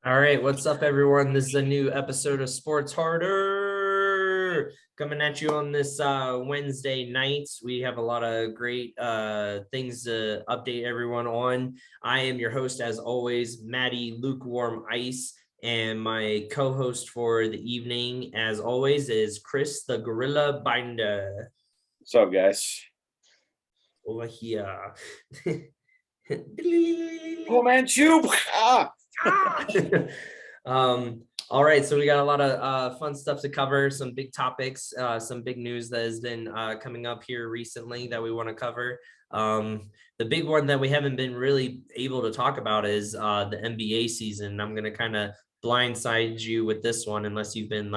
All right, what's up, everyone? This is a new episode of Sports Harder coming at you on this Wednesday night. We have a lot of great things to update everyone on. I am your host, as always, Maddie Lukewarm Ice, and my co-host for the evening, as always, is Chris the Gorilla Binder. What's up, guys? Over here. Oh man, Tube! All right, so we got a lot of fun stuff to cover, some big topics, some big news that has been coming up here recently that we want to cover. The big one that we haven't been really able to talk about is the NBA season. I'm going to kind of blindside you with this one unless you've been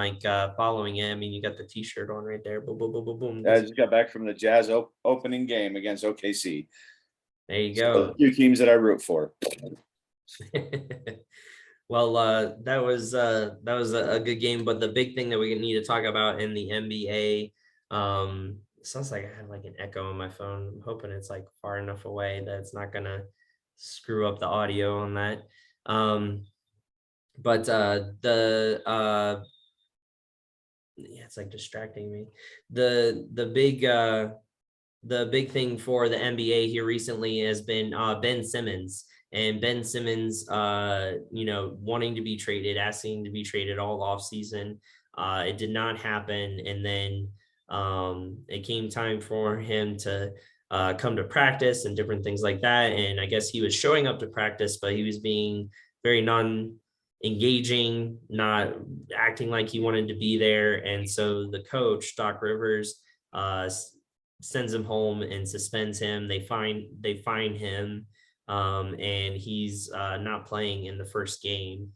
following it. I mean, you got the t-shirt on right there. Boom, boom, boom, boom, boom. I just got back from the Jazz opening game against OKC. There you So go. two teams that I root for. Well, that was a good game, but the big thing that we need to talk about in the NBA, sounds like I have like an echo on my phone. I'm hoping it's like far enough away that it's not gonna screw up the audio on that. But yeah, it's like distracting me. The big thing for the NBA here recently has been Ben Simmons. And Ben Simmons, wanting to be traded, asking to be traded all off season. It did not happen. And then it came time for him to come to practice and different things like that. And I guess he was showing up to practice, but he was being very non-engaging, not acting like he wanted to be there. And so the coach, Doc Rivers, sends him home and suspends him. They fine him, and he's not playing in the first game.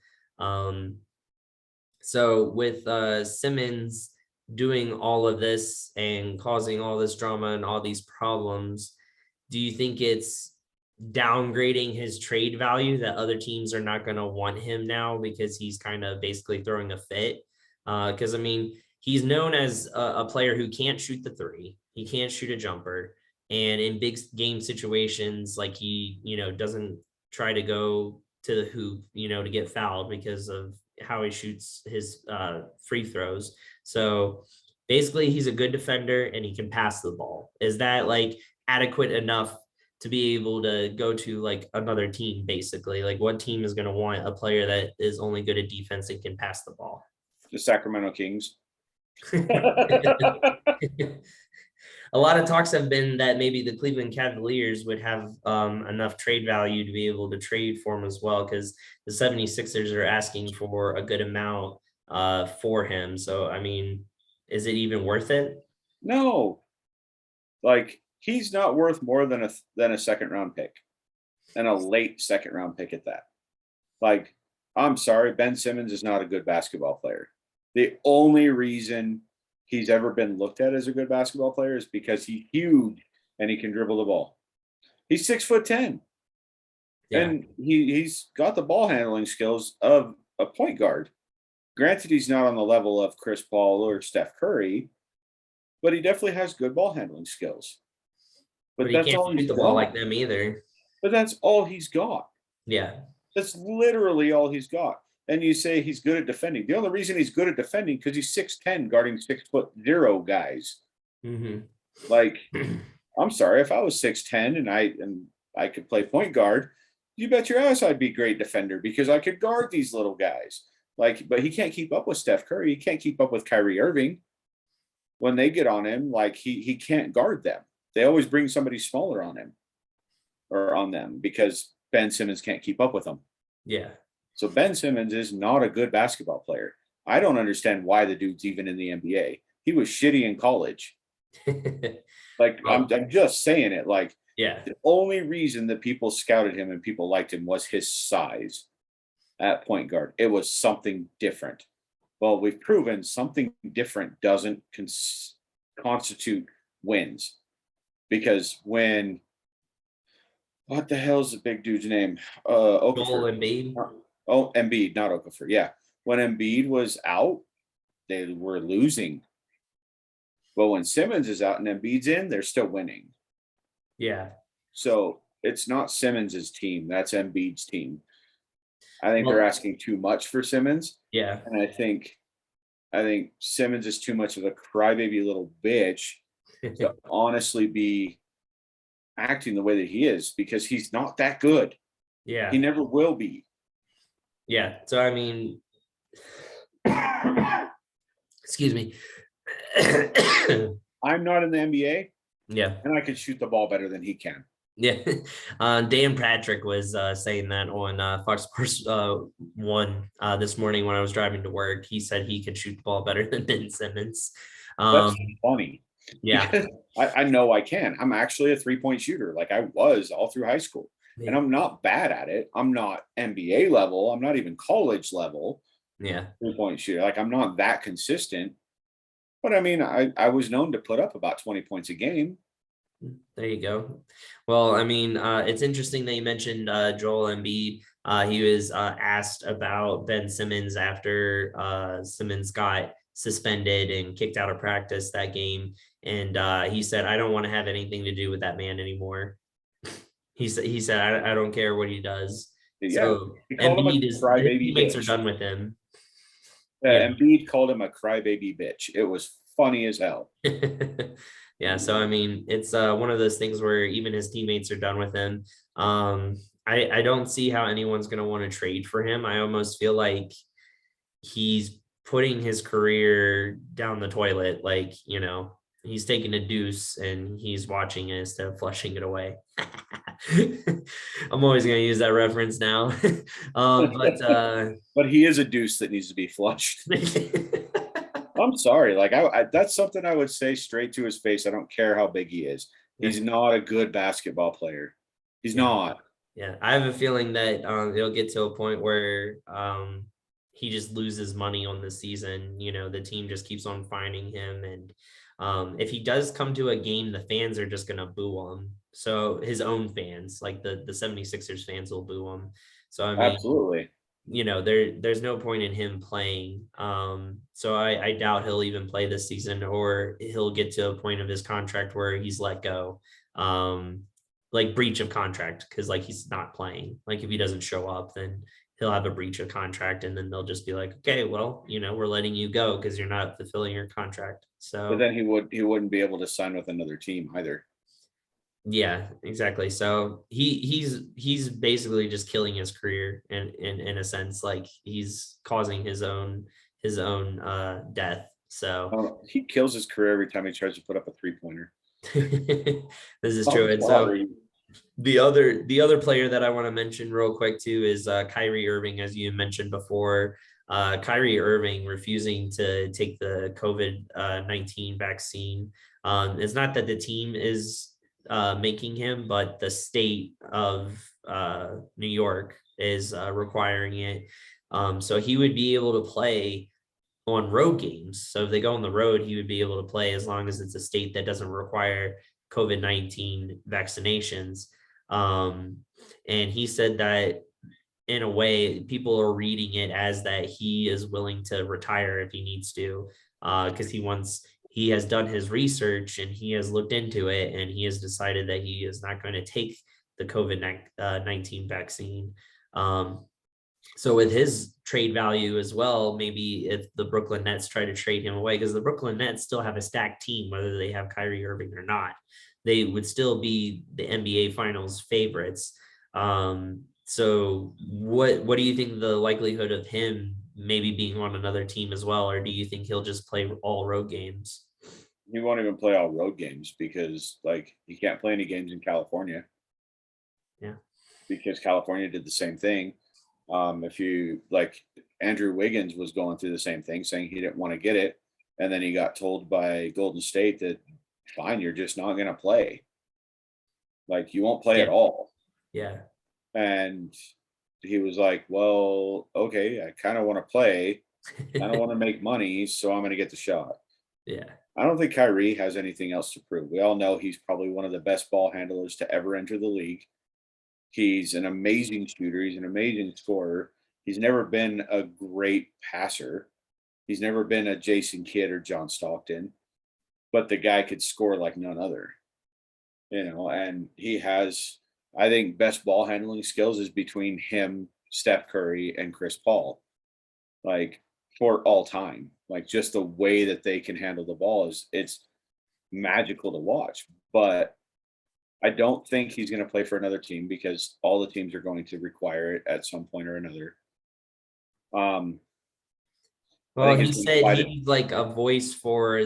So with Simmons doing all of this and causing all this drama and all these problems, do you think it's downgrading his trade value that other teams are not going to want him now because he's kind of basically throwing a fit? Because I mean, he's known as a player who can't shoot the three, he can't shoot a jumper, and in big game situations, like he, doesn't try to go to the hoop, to get fouled because of how he shoots his free throws. So basically, he's a good defender and he can pass the ball. Is that like adequate enough to be able to go to like another team? Basically, like what team is going to want a player that is only good at defense and can pass the ball? The Sacramento Kings. A lot of talks have been that maybe the Cleveland Cavaliers would have enough trade value to be able to trade for him as well, because the 76ers are asking for a good amount for him. So, I mean, is it even worth it? No, like he's not worth more than a second round pick, and a late second round pick at that. Like, I'm sorry, Ben Simmons is not a good basketball player. The only reason he's ever been looked at as a good basketball player is because he's huge and he can dribble the ball. He's 6'10", Yeah. and he's got the ball handling skills of a point guard. Granted, he's not on the level of Chris Paul or Steph Curry, but he definitely has good ball handling skills. But he That's can't all shoot he's the ball like got. them either. But that's all he's got. Yeah. That's literally all he's got. And you say he's good at defending. The only reason he's good at defending because he's 6'10", guarding 6'0" guys. Mm-hmm. Like, I'm sorry, if I was 6'10" and I could play point guard, you bet your ass I'd be a great defender because I could guard these little guys. Like, but he can't keep up with Steph Curry. He can't keep up with Kyrie Irving. When they get on him, like he can't guard them. They always bring somebody smaller on him or on them because Ben Simmons can't keep up with them. Yeah. So Ben Simmons is not a good basketball player. I don't understand why the dude's even in the NBA. He was shitty in college. Like, I'm just saying it. Like, Yeah. the only reason that people scouted him and people liked him was his size at point guard. It was something different. Well, we've proven something different doesn't constitute wins. Because when, what the hell's the big dude's name? Joel Okafor. Embiid. Oh, Embiid, not Okafor. Yeah. When Embiid was out, they were losing. But when Simmons is out and Embiid's in, they're still winning. Yeah. So it's not Simmons's team. That's Embiid's team. I think they're Well, asking too much for Simmons. yeah, And I think Simmons is too much of a crybaby little bitch to honestly be acting the way that he is, because he's not that good. He yeah, never will be. yeah. So I mean, excuse me. I'm not in the NBA Yeah. and I can shoot the ball better than he can. Yeah. Dan Patrick was saying that on Fox Sports 1 this morning when I was driving to work. He said he could shoot the ball better than Ben Simmons. That's Um, funny yeah. because I know I can. I'm actually a 3-point shooter, like I was all through high school. And I'm not bad at it. I'm not NBA level. I'm not even college level Yeah. 3-point shooter. Like I'm not that consistent. But I mean, I was known to put up about 20 points a game. There you go. Well, I mean, it's interesting that you mentioned Joel Embiid. He was asked about Ben Simmons after Simmons got suspended and kicked out of practice that game, and he said, "I don't want to have anything to do with that man anymore." He said, I don't care what he does." Yeah. So He called him a Embiid is his crybaby teammates are bitch. done with him. You Embiid called him a crybaby bitch. It was funny as hell. know. Yeah, so I mean, it's one of those things where even his teammates are done with him. I don't see how anyone's going to want to trade for him. I almost feel like he's putting his career down the toilet. Like, he's taking a deuce and he's watching it instead of flushing it away. I'm always going to use that reference now. But But he is a deuce that needs to be flushed. I'm sorry. Like that's something I would say straight to his face. I don't care how big he is. He's not a good basketball player. He's yeah. not. Yeah, I have a feeling that it'll get to a point where he just loses money on the season. The team just keeps on finding him, and if he does come to a game, the fans are just gonna boo him. So his own fans, like the 76ers fans, will boo him. So I mean, Absolutely. there's no point in him playing. So I doubt he'll even play this season, or he'll get to a point of his contract where he's let go. Like breach of contract, because like he's not playing. Like if he doesn't show up, then he'll have a breach of contract, and then they'll just be like, okay, well, we're letting you go because you're not fulfilling your contract. But So then he wouldn't be able to sign with another team either. yeah, exactly. So he's basically just killing his career in a sense. Like he's causing his own death. So He kills his career every time he tries to put up a 3-pointer. this is true. I'm And so sorry. the other player that I want to mention real quick too is Kyrie Irving, as you mentioned before. Kyrie Irving refusing to take the COVID-19 vaccine. It's not that the team is making him, but the state of New York is requiring it. So he would be able to play on road games. So if they go on the road, he would be able to play as long as it's a state that doesn't require COVID-19 vaccinations. Um, and he said that in a way, people are reading it as that he is willing to retire if he needs to, because he has done his research and he has looked into it, and he has decided that he is not going to take the COVID-19 vaccine. So with his trade value as well, maybe if the Brooklyn Nets try to trade him away, because the Brooklyn Nets still have a stacked team, whether they have Kyrie Irving or not, they would still be the NBA Finals favorites. So what do you think the likelihood of him maybe being on another team as well, or do you think he'll just play all road games? He won't even play all road games because like he can't play any games in California Yeah. because California did the same thing. If you like, Andrew Wiggins was going through the same thing, saying he didn't want to get it, and then he got told by Golden State that fine, you're just not going to play. Like you won't play Yeah. at all. Yeah. And he was like, well, okay, I kind of want to play. I don't want to make money, so I'm going to get the shot. Yeah. I don't think Kyrie has anything else to prove. We all know he's probably one of the best ball handlers to ever enter the league. He's an amazing shooter. He's an amazing scorer. He's never been a great passer. He's never been a Jason Kidd or John Stockton, but the guy could score like none other, and he has, I think, best ball handling skills is between him Steph Curry and Chris Paul, like for all time. Like just the way that they can handle the ball it's magical to watch. But I don't think he's going to play for another team because all the teams are going to require it at some point or another. I Well, think he he's going to said slide it. he's like a voice for uh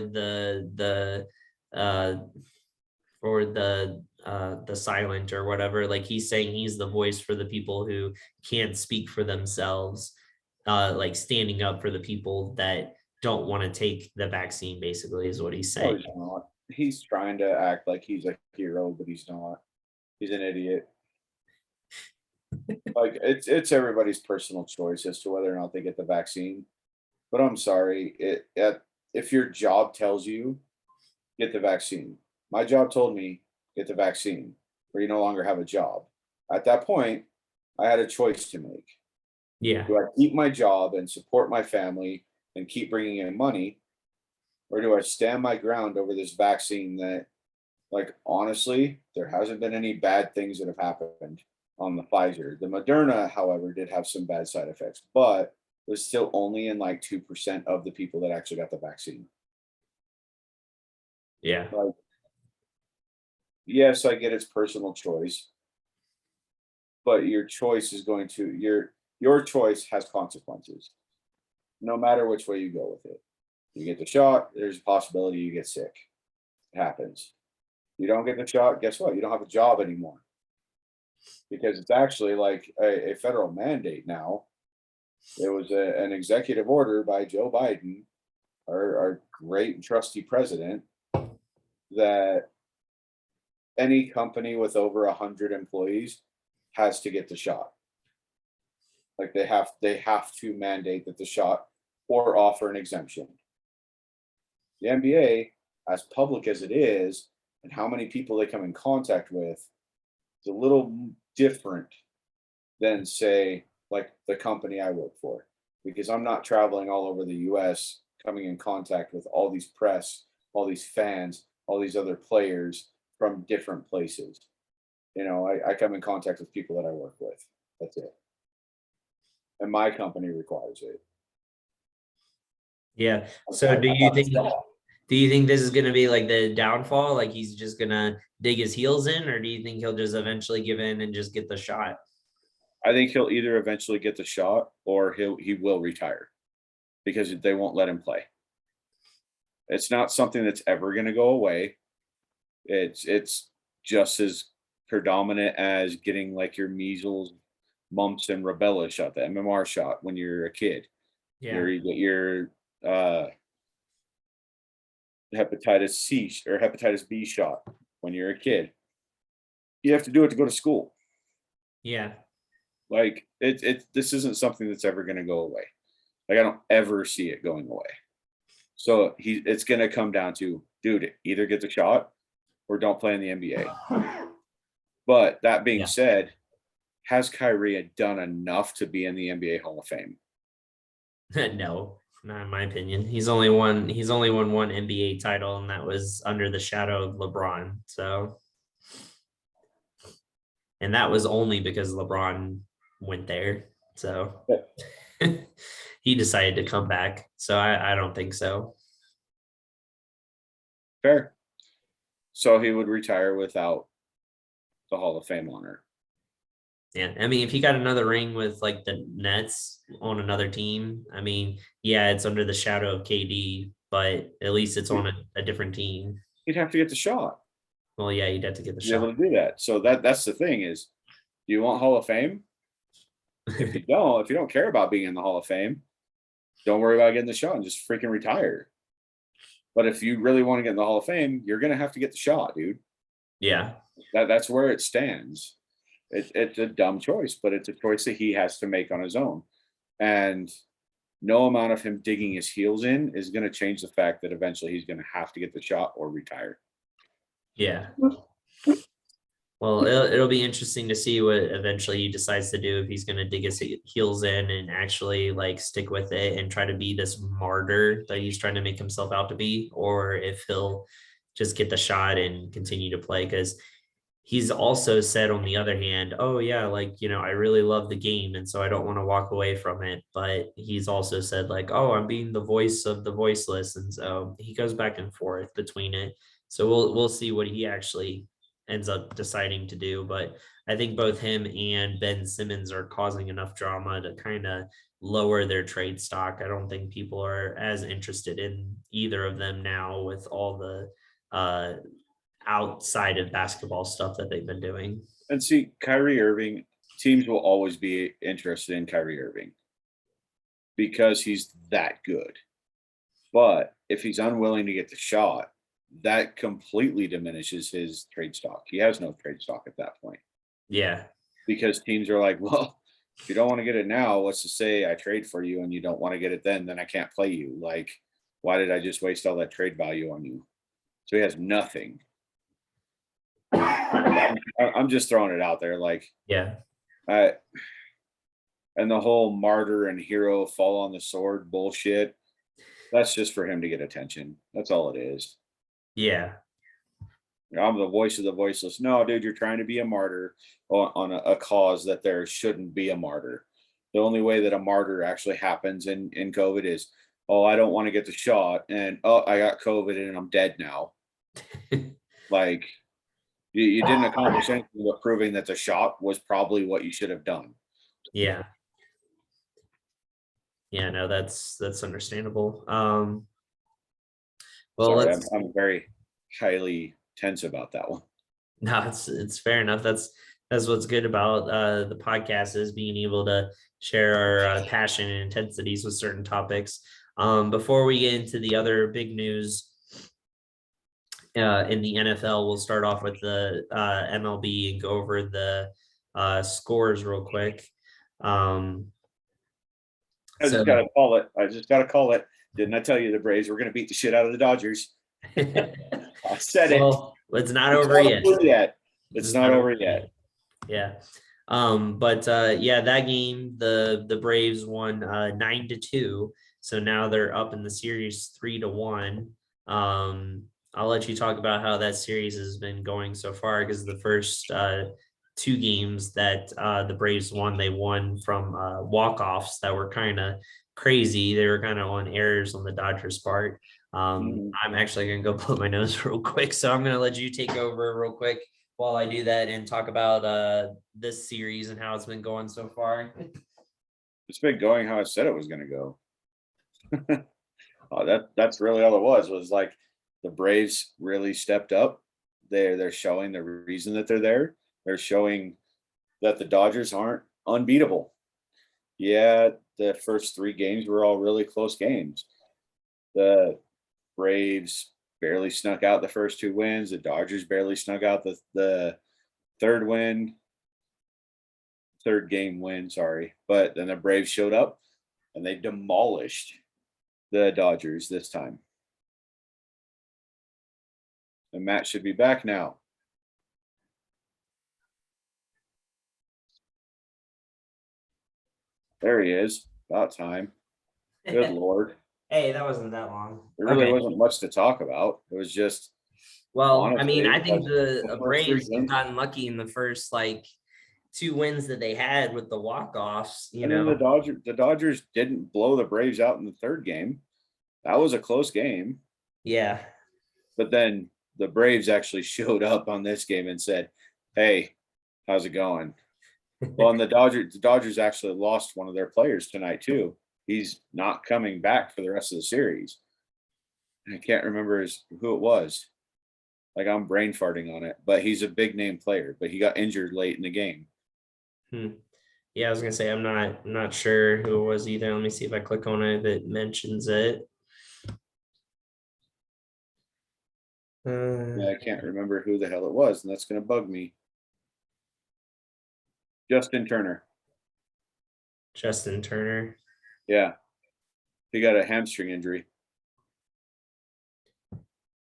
the silent or whatever. Like he's saying he's the voice for the people who can't speak for themselves, like standing up for the people that don't want to take the vaccine, basically, is what he's No, saying. he's not. He's trying to act like he's a hero, but he's not. He's an idiot. Like it's everybody's personal choice as to whether or not they get the vaccine. But I'm sorry, if your job tells you get the vaccine, my job told me get the vaccine, or you no longer have a job. At that point, I had a choice to make. Yeah. Do I keep my job and support my family and keep bringing in money, or do I stand my ground over this vaccine that, like, honestly, there hasn't been any bad things that have happened on the Pfizer. The Moderna, however, did have some bad side effects, but it was still only in like 2% of the people that actually got the vaccine. Yeah. Like, yes, I get it's personal choice, but your choice is going to your choice has consequences, no matter which way you go with it. You get the shot, there's a possibility you get sick. It happens. You don't get the shot, guess what? You don't have a job anymore because it's actually like a federal mandate now. It was an executive order by Joe Biden, our great and trusty president, that any company with over 100 employees has to get the shot. Like they have to mandate that the shot or offer an exemption. The NBA, as public as it is, and how many people they come in contact with, is a little different than say like the company I work for, because I'm not traveling all over the US coming in contact with all these press, all these fans, all these other players from different places. I come in contact with people that I work with. That's it. And my company requires it. Yeah. I, So I got a shot. do you think this is going to be like the downfall? Like he's just going to dig his heels in, or do you think he'll just eventually give in and just get the shot? I think he'll either eventually get the shot or he will retire because they won't let him play. It's not something that's ever going to go away. It's just as predominant as getting like your measles, mumps, and rubella shot, the MMR shot when you're a kid. Yeah. You get your uh, hepatitis C or hepatitis B shot when you're a kid. You have to do it to go to school. Yeah. Like this isn't something that's ever going to go away. Like I don't ever see it going away. So it's going to come down to, dude, either get the shot or don't play in the NBA. But that being Yeah. said, has Kyrie done enough to be in the NBA Hall of Fame? No, not in my opinion. He's only won one NBA title, and that was under the shadow of LeBron. So, and that was only because LeBron went there. So he decided to come back. So I don't think so. Fair. So he would retire without the Hall of Fame honor. Yeah. I mean, if he got another ring with like the Nets on another team, I mean, yeah, it's under the shadow of KD, but at least it's on a different team. He'd have to get the shot Well, yeah, you'd have to get the to be able shot. to do that. So that's the thing is, do you want Hall of Fame? If you don't care about being in the Hall of Fame, don't worry about getting the shot and just freaking retire. But if you really want to get in the Hall of Fame, you're gonna have to get the shot, dude. Yeah. That's where it stands. It's a dumb choice, but it's a choice that he has to make on his own. And no amount of him digging his heels in is going to change the fact that eventually he's going to have to get the shot or retire. Yeah. Well, it'll be interesting to see what eventually he decides to do, if he's going to dig his heels in and actually like stick with it and try to be this martyr that he's trying to make himself out to be, or if he'll just get the shot and continue to play. Because he's also said on the other hand, oh yeah, like, I really love the game. And so I don't want to walk away from it. But he's also said like, oh, I'm being the voice of the voiceless. And so he goes back and forth between it. So we'll see what he actually ends up deciding to do. But I think both him and Ben Simmons are causing enough drama to kind of lower their trade stock. I don't think people are as interested in either of them now with all the outside of basketball stuff that they've been doing. And see, Kyrie Irving, teams will always be interested in Kyrie Irving because he's that good. But if he's unwilling to get the shot, that completely diminishes his trade stock. He has no trade stock at that point Yeah. because teams are like, well, if you don't want to get it now, let's just say I trade for you and you don't want to get it then I can't play you. Like, why did I just waste all that trade value on you? So he has nothing. I'm just throwing it out there. Like, Yeah. and the whole martyr and hero fall on the sword bullshit, that's just for him to get attention. That's all it is. Yeah. I'm the voice of the voiceless. No, dude, you're trying to be a martyr on a cause that there shouldn't be a martyr. The only way that a martyr actually happens in COVID is, oh, I don't want to get the shot, and oh, I got COVID and I'm dead now. Like, you didn't accomplish anything but proving that the shot was probably what you should have done. Yeah. Yeah, no, that's understandable. Well, Sorry, let's I'm very highly tense about that one. no, it's fair enough. That's what's good about the podcast is being able to share our passion and intensities with certain topics. Before we get into the other big news in the NFL, we'll start off with the MLB and go over the scores real quick. I just gotta call it. I just gotta call it. Didn't I tell you the Braves were gonna beat the shit out of the Dodgers? I said well, it's not it's over not yet. over yet. It's not over yet. Yeah. But yeah, that game, the Braves won 9-2. So now they're up in the series 3-1. I'll let you talk about how that series has been going so far because the first two games that the Braves won, they won from walk-offs that were kind of crazy. They were kind of on errors on the Dodgers' part. I'm actually gonna go blow my nose real quick, so I'm gonna let you take over real quick while I do that and talk about this series and how it's been going so far. It's been going how I said it was gonna go. That's really all it was like the Braves really stepped up. They're showing the reason that they're there. They're showing that the Dodgers aren't unbeatable. Yeah, the first three games were all really close games. The Braves barely snuck out the first two wins. The Dodgers barely snuck out the third game win, sorry. But then the Braves showed up and they demolished the Dodgers this time. And Matt should be back now. There he is. About time. Good Lord. Hey, that wasn't that long. There really wasn't much to talk about. It was just, Well, I mean, honestly, I think the the first three Braves have games. gotten lucky in the first like two wins that they had with the walk-offs, And then the Dodgers didn't blow the Braves out in the third game. That was a close game. Yeah. But then the Braves actually showed up on this game and said, "Hey, how's it going?" Well, and the Dodgers actually lost one of their players tonight too. He's not coming back for the rest of the series. I can't remember who it was. Like, I'm brain farting on it, but he's a big name player, but he got injured late in the game. Yeah, I was gonna say I'm not sure who it was either. Let me see if I click on it if it mentions it. Yeah, I can't remember who the hell it was, and that's going to bug me. Justin Turner. Justin Turner. Yeah, he got a hamstring injury.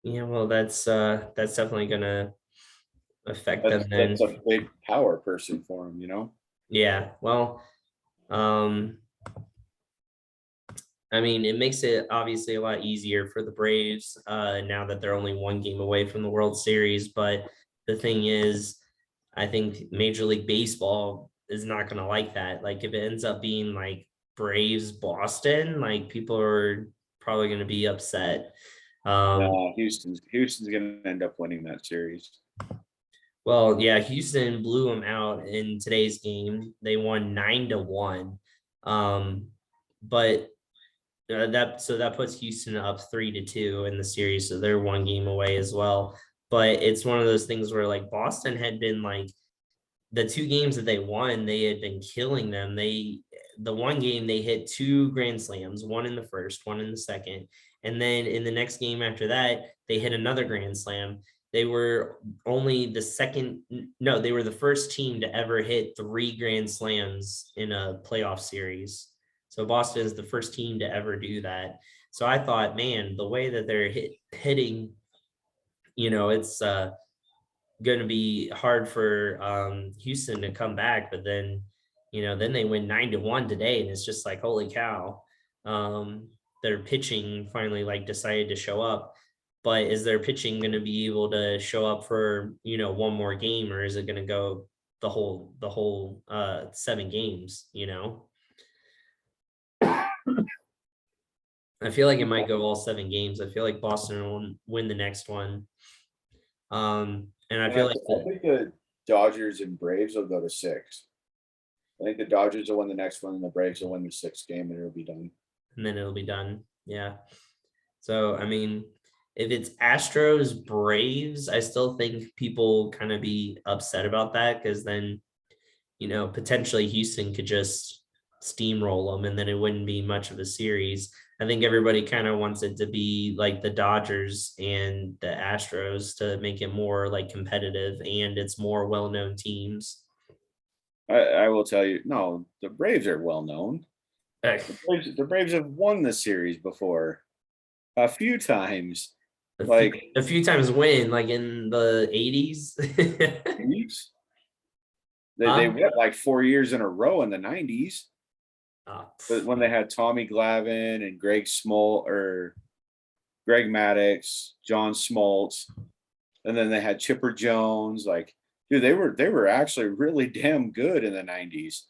Yeah, well, that's definitely gonna affect them then. That's a big power person for him, you know. Yeah, well, I mean, it makes it obviously a lot easier for the Braves now that they're only one game away from the World Series. But the thing is, I think Major League Baseball is not going to like that. Like if it ends up being like Braves Boston, like people are probably going to be upset. No, Houston's going to end up winning that series. Well, yeah, Houston blew them out in today's game. They won 9-1. But that puts Houston up 3-2 in the series, so they're one game away as well. But it's one of those things where like Boston had been like the two games that they won, they had been killing them. The one game they hit two grand slams, one in the first, one in the second, and then in the next game after that, they hit another grand slam. They were only the second, no, they were the first team to ever hit three grand slams in a playoff series. So Boston is the first team to ever do that. So I thought, man, the way that they're hitting, it's going to be hard for Houston to come back. But then, then they win 9-1 today, and it's just like, holy cow. Their pitching finally like decided to show up. But is their pitching going to be able to show up for one more game, or is it going to go the whole 7 games? I feel like it might go all 7 games. I feel like Boston will win the next one. And I And I, feel like th- I think the Dodgers and Braves will go to 6. I think the Dodgers will win the next one, and the Braves will win the 6th game, and it'll be done. and then it'll be done. Yeah. So I mean, if it's Astros Braves, I still think people kind of be upset about that because then potentially Houston could just steamroll them and then it wouldn't be much of a series. I think everybody kind of wants it to be like the Dodgers and the Astros to make it more like competitive and it's more well-known teams. I will tell you, no, the Braves are well known. Eh, The Braves have won the series before a few times. A few, Like, a few times win, like in the 80s. Chiefs, they Huh? went like 4 years in a row in the 90s. Oh, But when they had Tommy Glavine and Greg Maddux, John Smoltz, and then they had Chipper Jones. Like, dude, they were actually really damn good in the 90s.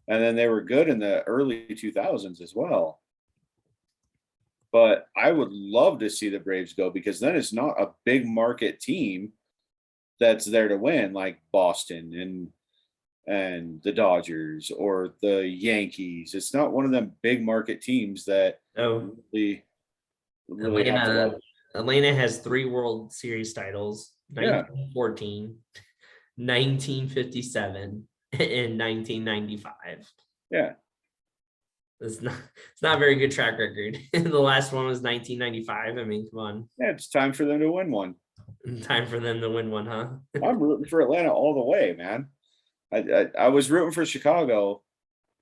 And then they were good in the early 2000s as well. But I would love to see the Braves go because then it's not a big market team that's there to win like Boston and the Dodgers or the Yankees. It's not one of them big market teams that oh, really have to like. Atlanta has 3 World Series titles: Yeah, 1914, 1957, and 1995. yeah, It's not a very good track record. The last one was 1995. I mean, come on. yeah. It's time for them to win one. Time for them to win one, huh? I'm rooting for Atlanta all the way, man. I was rooting for Chicago,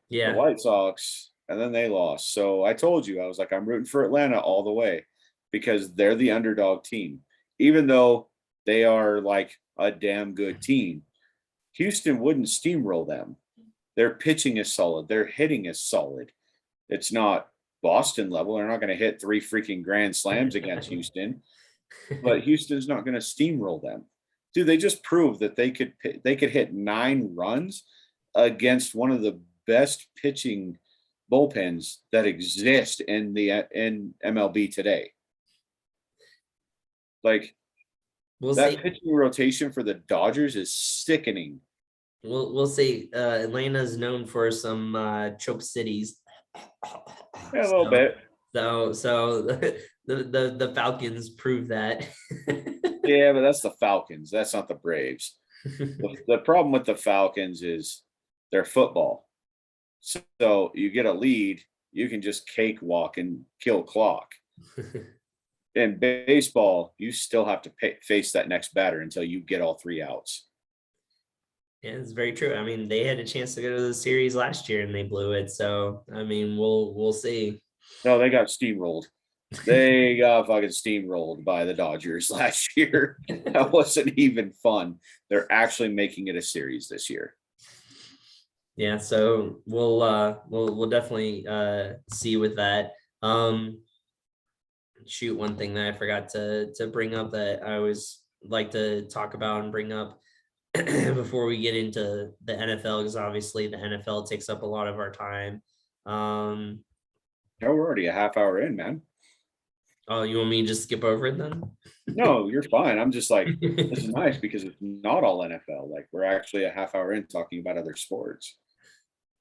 the Yeah. White Sox, and then they lost. So I told you, I was like, I'm rooting for Atlanta all the way because they're the underdog team, even though they are like a damn good team. Houston wouldn't steamroll them. Their pitching is solid. Their hitting is solid. It's not Boston level. They're not going to hit 3 freaking grand slams against Houston, but Houston's not going to steamroll them. Dude, they just proved that they could hit 9 runs against one of the best pitching bullpens that exist in MLB today. Like, We'll that see. pitching rotation for the Dodgers is sickening. We'll see. Atlanta's known for some choke cities. Yeah, a little So bit. so the Falcons prove that. Yeah, but that's the Falcons. That's not the Braves. The problem with the Falcons is their football. So you get a lead, you can just cakewalk and kill clock. In baseball, you still have to face that next batter until you get all 3 outs. Yeah, it's very true. I mean, they had a chance to go to the series last year and they blew it. So I mean, we'll see. No, they got steamrolled. They got fucking steamrolled by the Dodgers last year. That wasn't even fun. They're actually making it a series this year. Yeah, so we'll definitely see with that. Shoot, one thing that I forgot to bring up that I always like to talk about and bring up. before we get into the NFL, because obviously the NFL takes up a lot of our time. No, we're already a half hour in, man. Oh, you want me to just skip over it then? No, you're fine. I'm just like, this is nice because it's not all NFL. Like we're actually a half hour in talking about other sports.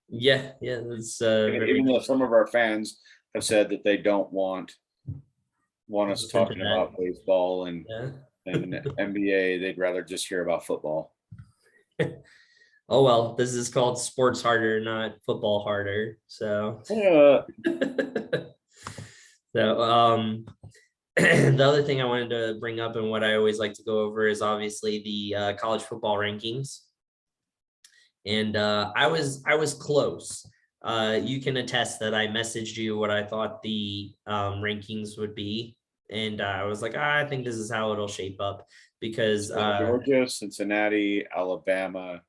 Yeah, that's very Even though some of our fans have said that they don't want us listen to talking that. about baseball Yeah. and NBA, they'd rather just hear about football. Oh well, this is called sports harder, not football harder. So Uh, so the other thing I wanted to bring up and what I always like to go over is obviously the college football rankings. And I was close. You can attest that I messaged you what I thought the rankings would be, and I was like, I think this is how it'll shape up because Georgia, Cincinnati, Alabama,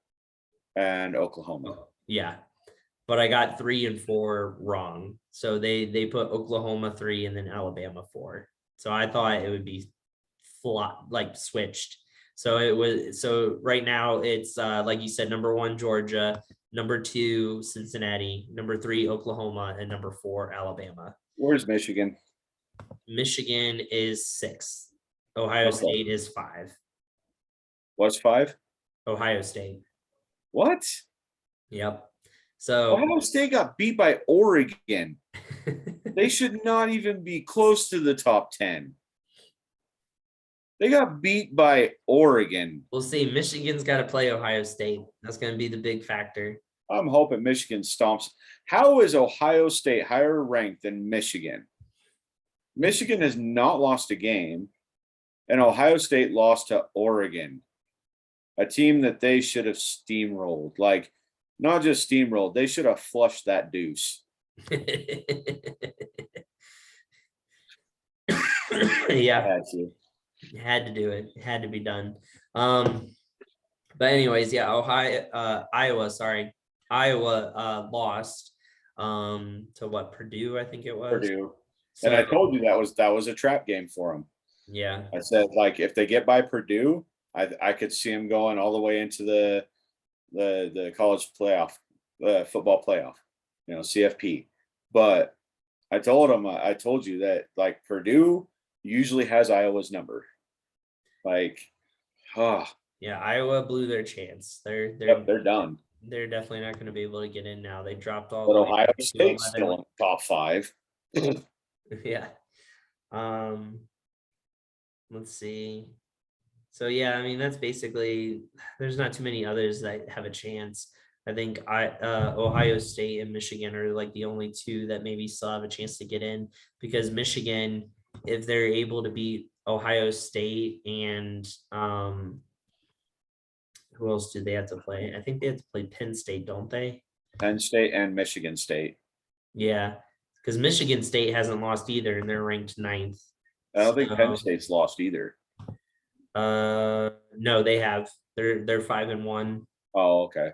and Oklahoma. yeah, but I got 3 and 4 wrong. So they put Oklahoma 3 and then Alabama 4. So I thought it would be flop like switched. So right now it's like you said, number 1 Georgia, number 2 Cincinnati, number 3 Oklahoma, and number 4 Alabama. Where's Michigan? Michigan is 6th. Ohio Okay. State is 5. What's 5? Ohio State. What? Yep. So Ohio State got beat by Oregon. They should not even be close to the top 10. They got beat by Oregon. we'll see. Michigan's got to play Ohio State. That's going to be the big factor. I'm hoping Michigan stomps. How is Ohio State higher ranked than Michigan? Michigan has not lost a game, and Ohio State lost to Oregon, a team that they should have steamrolled. Like, not just steamrolled, they should have flushed that deuce. Yeah. Had to. Had to do it. It had to be done. But anyways, yeah, Iowa lost to what, Purdue, I think it was. Purdue. And So I told you that was a trap game for them. yeah, I said, like, if they get by Purdue, I could see them going all the way into the college playoff, the football playoff, CFP. But I told you that like Purdue usually has Iowa's number. Like, yeah, Iowa blew their chance. they're done. They're definitely not going to be able to get in now. They dropped all But the way Ohio to State's 11. still in the top 5. Yeah. Let's see. So yeah, I mean that's basically, there's not too many others that have a chance. I think Ohio State and Michigan are like the only 2 that maybe still have a chance to get in, because Michigan, if they're able to beat Ohio State and who else do they have to play? I think they have to play Penn State, don't they? Penn State and Michigan State. Yeah, because Michigan State hasn't lost either, and they're ranked 9th. I don't think Penn State's lost either. No, they have. They're 5-1. Oh, okay.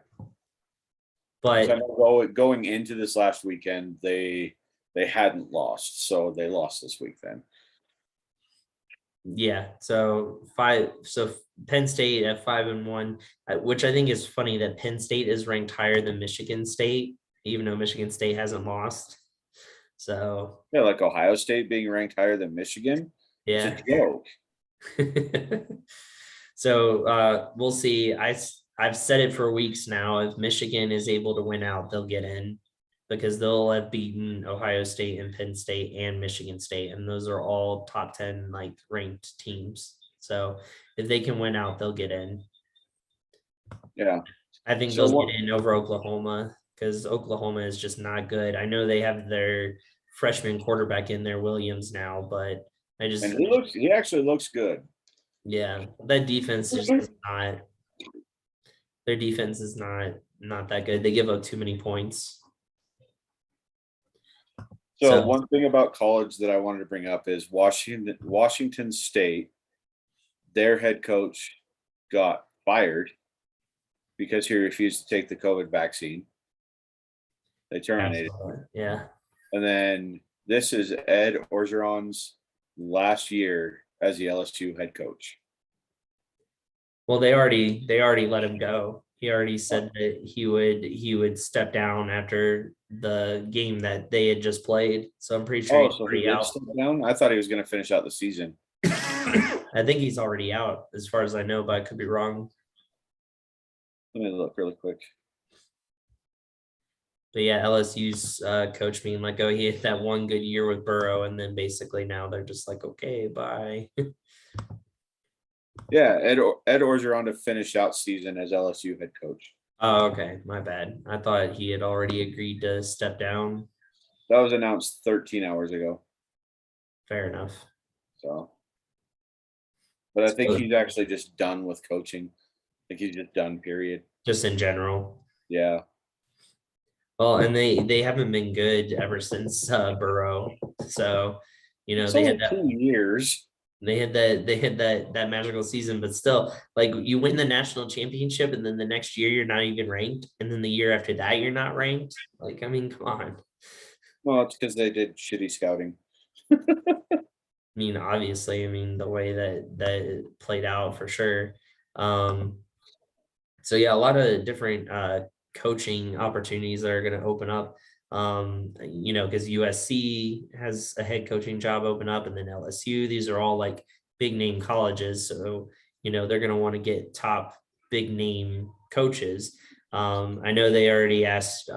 But I know going into this last weekend, they hadn't lost, so they lost this week then. yeah, so Penn State at 5-1, which I think is funny that Penn State is ranked higher than Michigan State, even though Michigan State hasn't lost. So yeah, like Ohio State being ranked higher than Michigan. Yeah. It's a joke. So we'll see. I've said it for weeks now. If Michigan is able to win out, they'll get in, because they'll have beaten Ohio State and Penn State and Michigan State, and those are all top 10 like ranked teams. So if they can win out, they'll get in. Yeah. I think they'll get in over Oklahoma, because Oklahoma is just not good. I know they have their freshman quarterback in there, Williams, now, but he actually looks good. Yeah, that defense just is not. Their defense is not that good. They give up too many points. So one thing about college that I wanted to bring up is Washington State, their head coach got fired because he refused to take the COVID vaccine. They terminated. Yeah. And then this is Ed Orgeron's last year as the LSU head coach. Well, they already let him go. He already said that he would step down after the game that they had just played. So I'm pretty sure Oh, he's so he already did out. step down? I thought he was going to finish out the season. I think he's already out as far as I know, but I could be wrong. Let me look really quick. But yeah, LSU's coach being let go. He had that one good year with Burrow, and then basically now they're just like, okay, bye. Yeah, Ed Orgeron to finish out season as LSU head coach. Oh, okay, my bad. I thought he had already agreed to step down. That was announced 13 hours ago. Fair enough. So, but I think So he's actually just done with coaching. I think he's just done, period. just in general. Yeah. Well, and they haven't been good ever since Burrow. So, It's they only had that 2 years. they had that magical season, but still, like you win the national championship, and then the next year you're not even ranked, and then the year after that you're not ranked. Like, I mean, come on. I Well, it's because they did shitty scouting. mean, obviously, I mean the way that it played out for sure. Um, so yeah, a lot of different coaching opportunities that are going to open up. Because USC has a head coaching job open up, and then LSU. These are all like big name colleges, so they're going to want to get top big name coaches. I know they already asked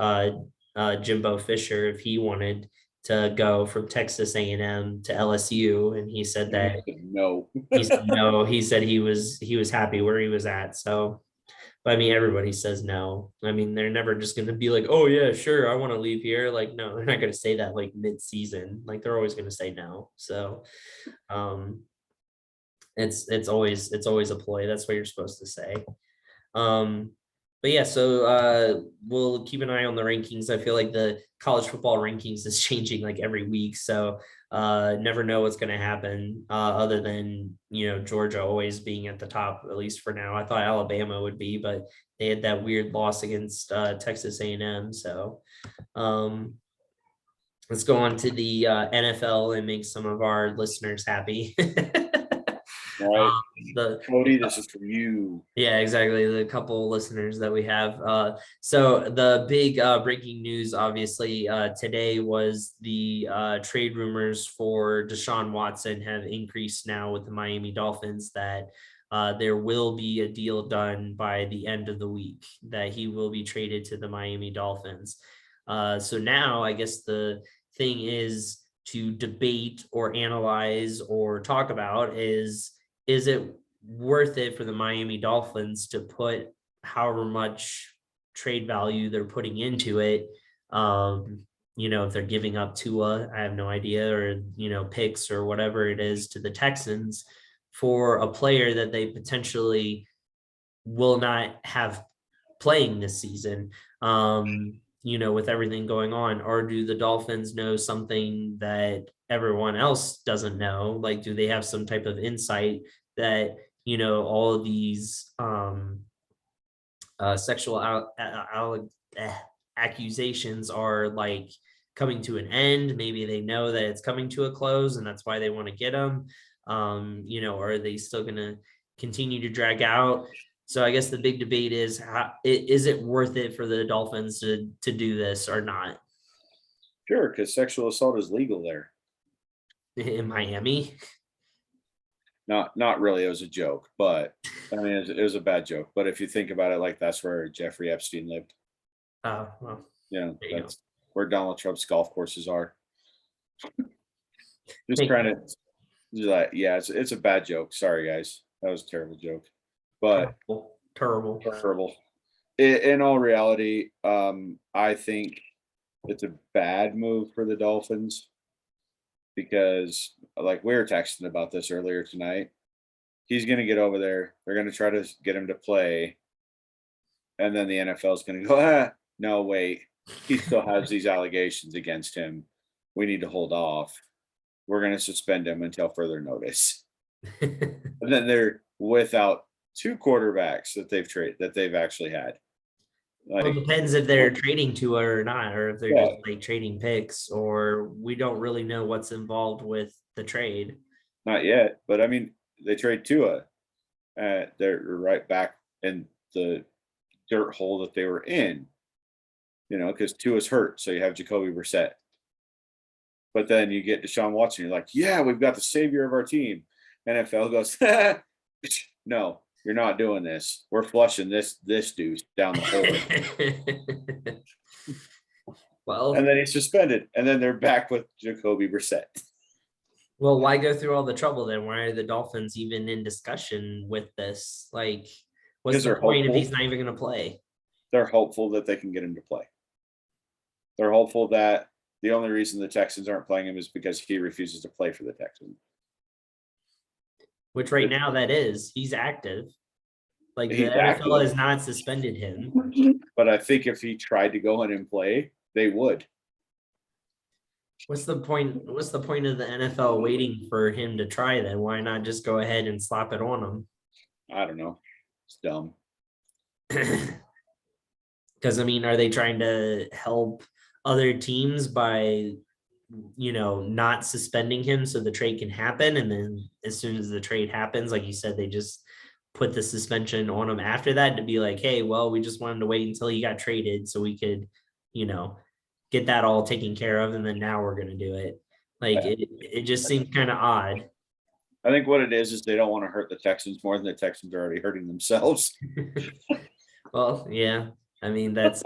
Jimbo Fisher if he wanted to go from Texas A&M to LSU, and he said And that he said no. he said no. He said he was happy where he was at. So, but I mean, everybody says no. I mean, they're never just going to be like, oh yeah, sure, I want to leave here. Like, no, they're not going to say that like mid-season. Like, they're always going to say no. So, um, it's always a ploy. That's what you're supposed to say. Um, but yeah, so we'll keep an eye on the rankings. I feel like the college football rankings is changing like every week. So never know what's going to happen other than, Georgia always being at the top, at least for now. I thought Alabama would be, but they had that weird loss against Texas A&M. So um, let's go on to the NFL and make some of our listeners happy. All right. The Cody, this is for you. Yeah, exactly. The couple listeners that we have. So the big breaking news, obviously, today was the trade rumors for Deshaun Watson have increased now with the Miami Dolphins, that there will be a deal done by the end of the week, that he will be traded to the Miami Dolphins. So now I guess the thing is to debate or analyze or talk about is it worth it for the Miami Dolphins to put however much trade value they're putting into it. If they're giving up Tua, I have no idea, or picks or whatever it is to the Texans for a player that they potentially will not have playing this season. With everything going on, or do the Dolphins know something that everyone else doesn't know? Like, do they have some type of insight that all of these sexual accusations are like coming to an end? Maybe they know that it's coming to a close, and that's why they want to get them. Or are they still going to continue to drag out? So I guess the big debate is, is it worth it for the Dolphins to do this or not Sure, because sexual assault is legal there. in Miami? Not really. It was a joke, but I mean, it was a bad joke. But if you think about it, like that's where Jeffrey Epstein lived. Oh, well, there you go. That's where Donald Trump's golf courses are. Just Thank trying you. to, like, yeah, it's a bad joke. Sorry, guys, that was a terrible joke, but Terrible. terrible. In all reality, I think it's a bad move for the Dolphins because, like, we were texting about this earlier tonight. He's going to get over there. They're going to try to get him to play, and then the NFL is going to go, no, wait, he still has these allegations against him. We need to hold off. We're going to suspend him until further notice. And then they're without two quarterbacks that they've actually had. Well, it Like, depends if they're trading to her or not, or if they're yeah, just like trading picks, or we don't really know what's involved with the trade. not yet, but I mean, they trade Tua. they're right back in the dirt hole that they were in, because Tua's hurt, so you have Jacoby Brissett. But then you get Deshaun Watson, you're like, yeah, we've got the savior of our team. NFL goes, no, you're not doing this. We're flushing this dude down the hole. Well, And then he's suspended. And then they're back with Jacoby Brissett. well, why go through all the trouble then? Why are the Dolphins even in discussion with this? Like, what's Because the they're point if hopeful. he's not even going to play? They're hopeful that they can get him to play. They're hopeful that the only reason the Texans aren't playing him is because he refuses to play for the Texans. Which right now that is, he's active. Like the He's NFL active. has not suspended him. But I think if he tried to go in and play, they would. What's the point? What's the point of the NFL waiting for him to try then? Why not just go ahead and slap it on him? I don't know. It's dumb. Because I mean, are they trying to help other teams by, not suspending him so the trade can happen? And then as soon as the trade happens, like you said, they just put the suspension on him after that to be like, hey, well, we just wanted to wait until he got traded so we could, get that all taken care of. And then now we're going to do it. Like it just seems kind of odd. I think what it is they don't want to hurt the Texans more than the Texans are already hurting themselves. Well, yeah. I mean, that's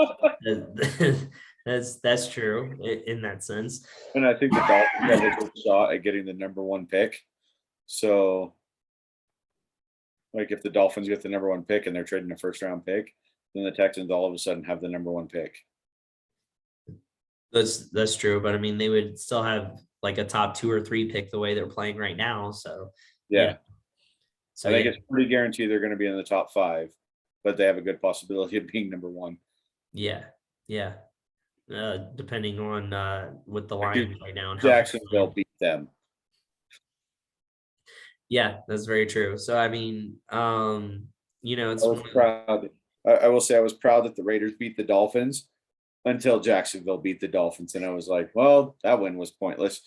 that's true in that sense. And I think the Dolphins have a good shot at getting the number one pick. So, like, if the Dolphins get the number one pick and they're trading a first round pick, then the Texans all of a sudden have the number one pick. That's true, but I mean, they would still have like a top 2 or 3 pick the way they're playing right now. So Yeah. So I think it's pretty guaranteed they're going to be in the top 5, but they have a good possibility of being number 1. Yeah. Depending on what the Lions right now and Jacksonville beat them. Yeah, that's very true. So I mean, it's I was proud. I will say I was proud that the Raiders beat the Dolphins until Jacksonville beat the Dolphins, and I was like, well, that win was pointless.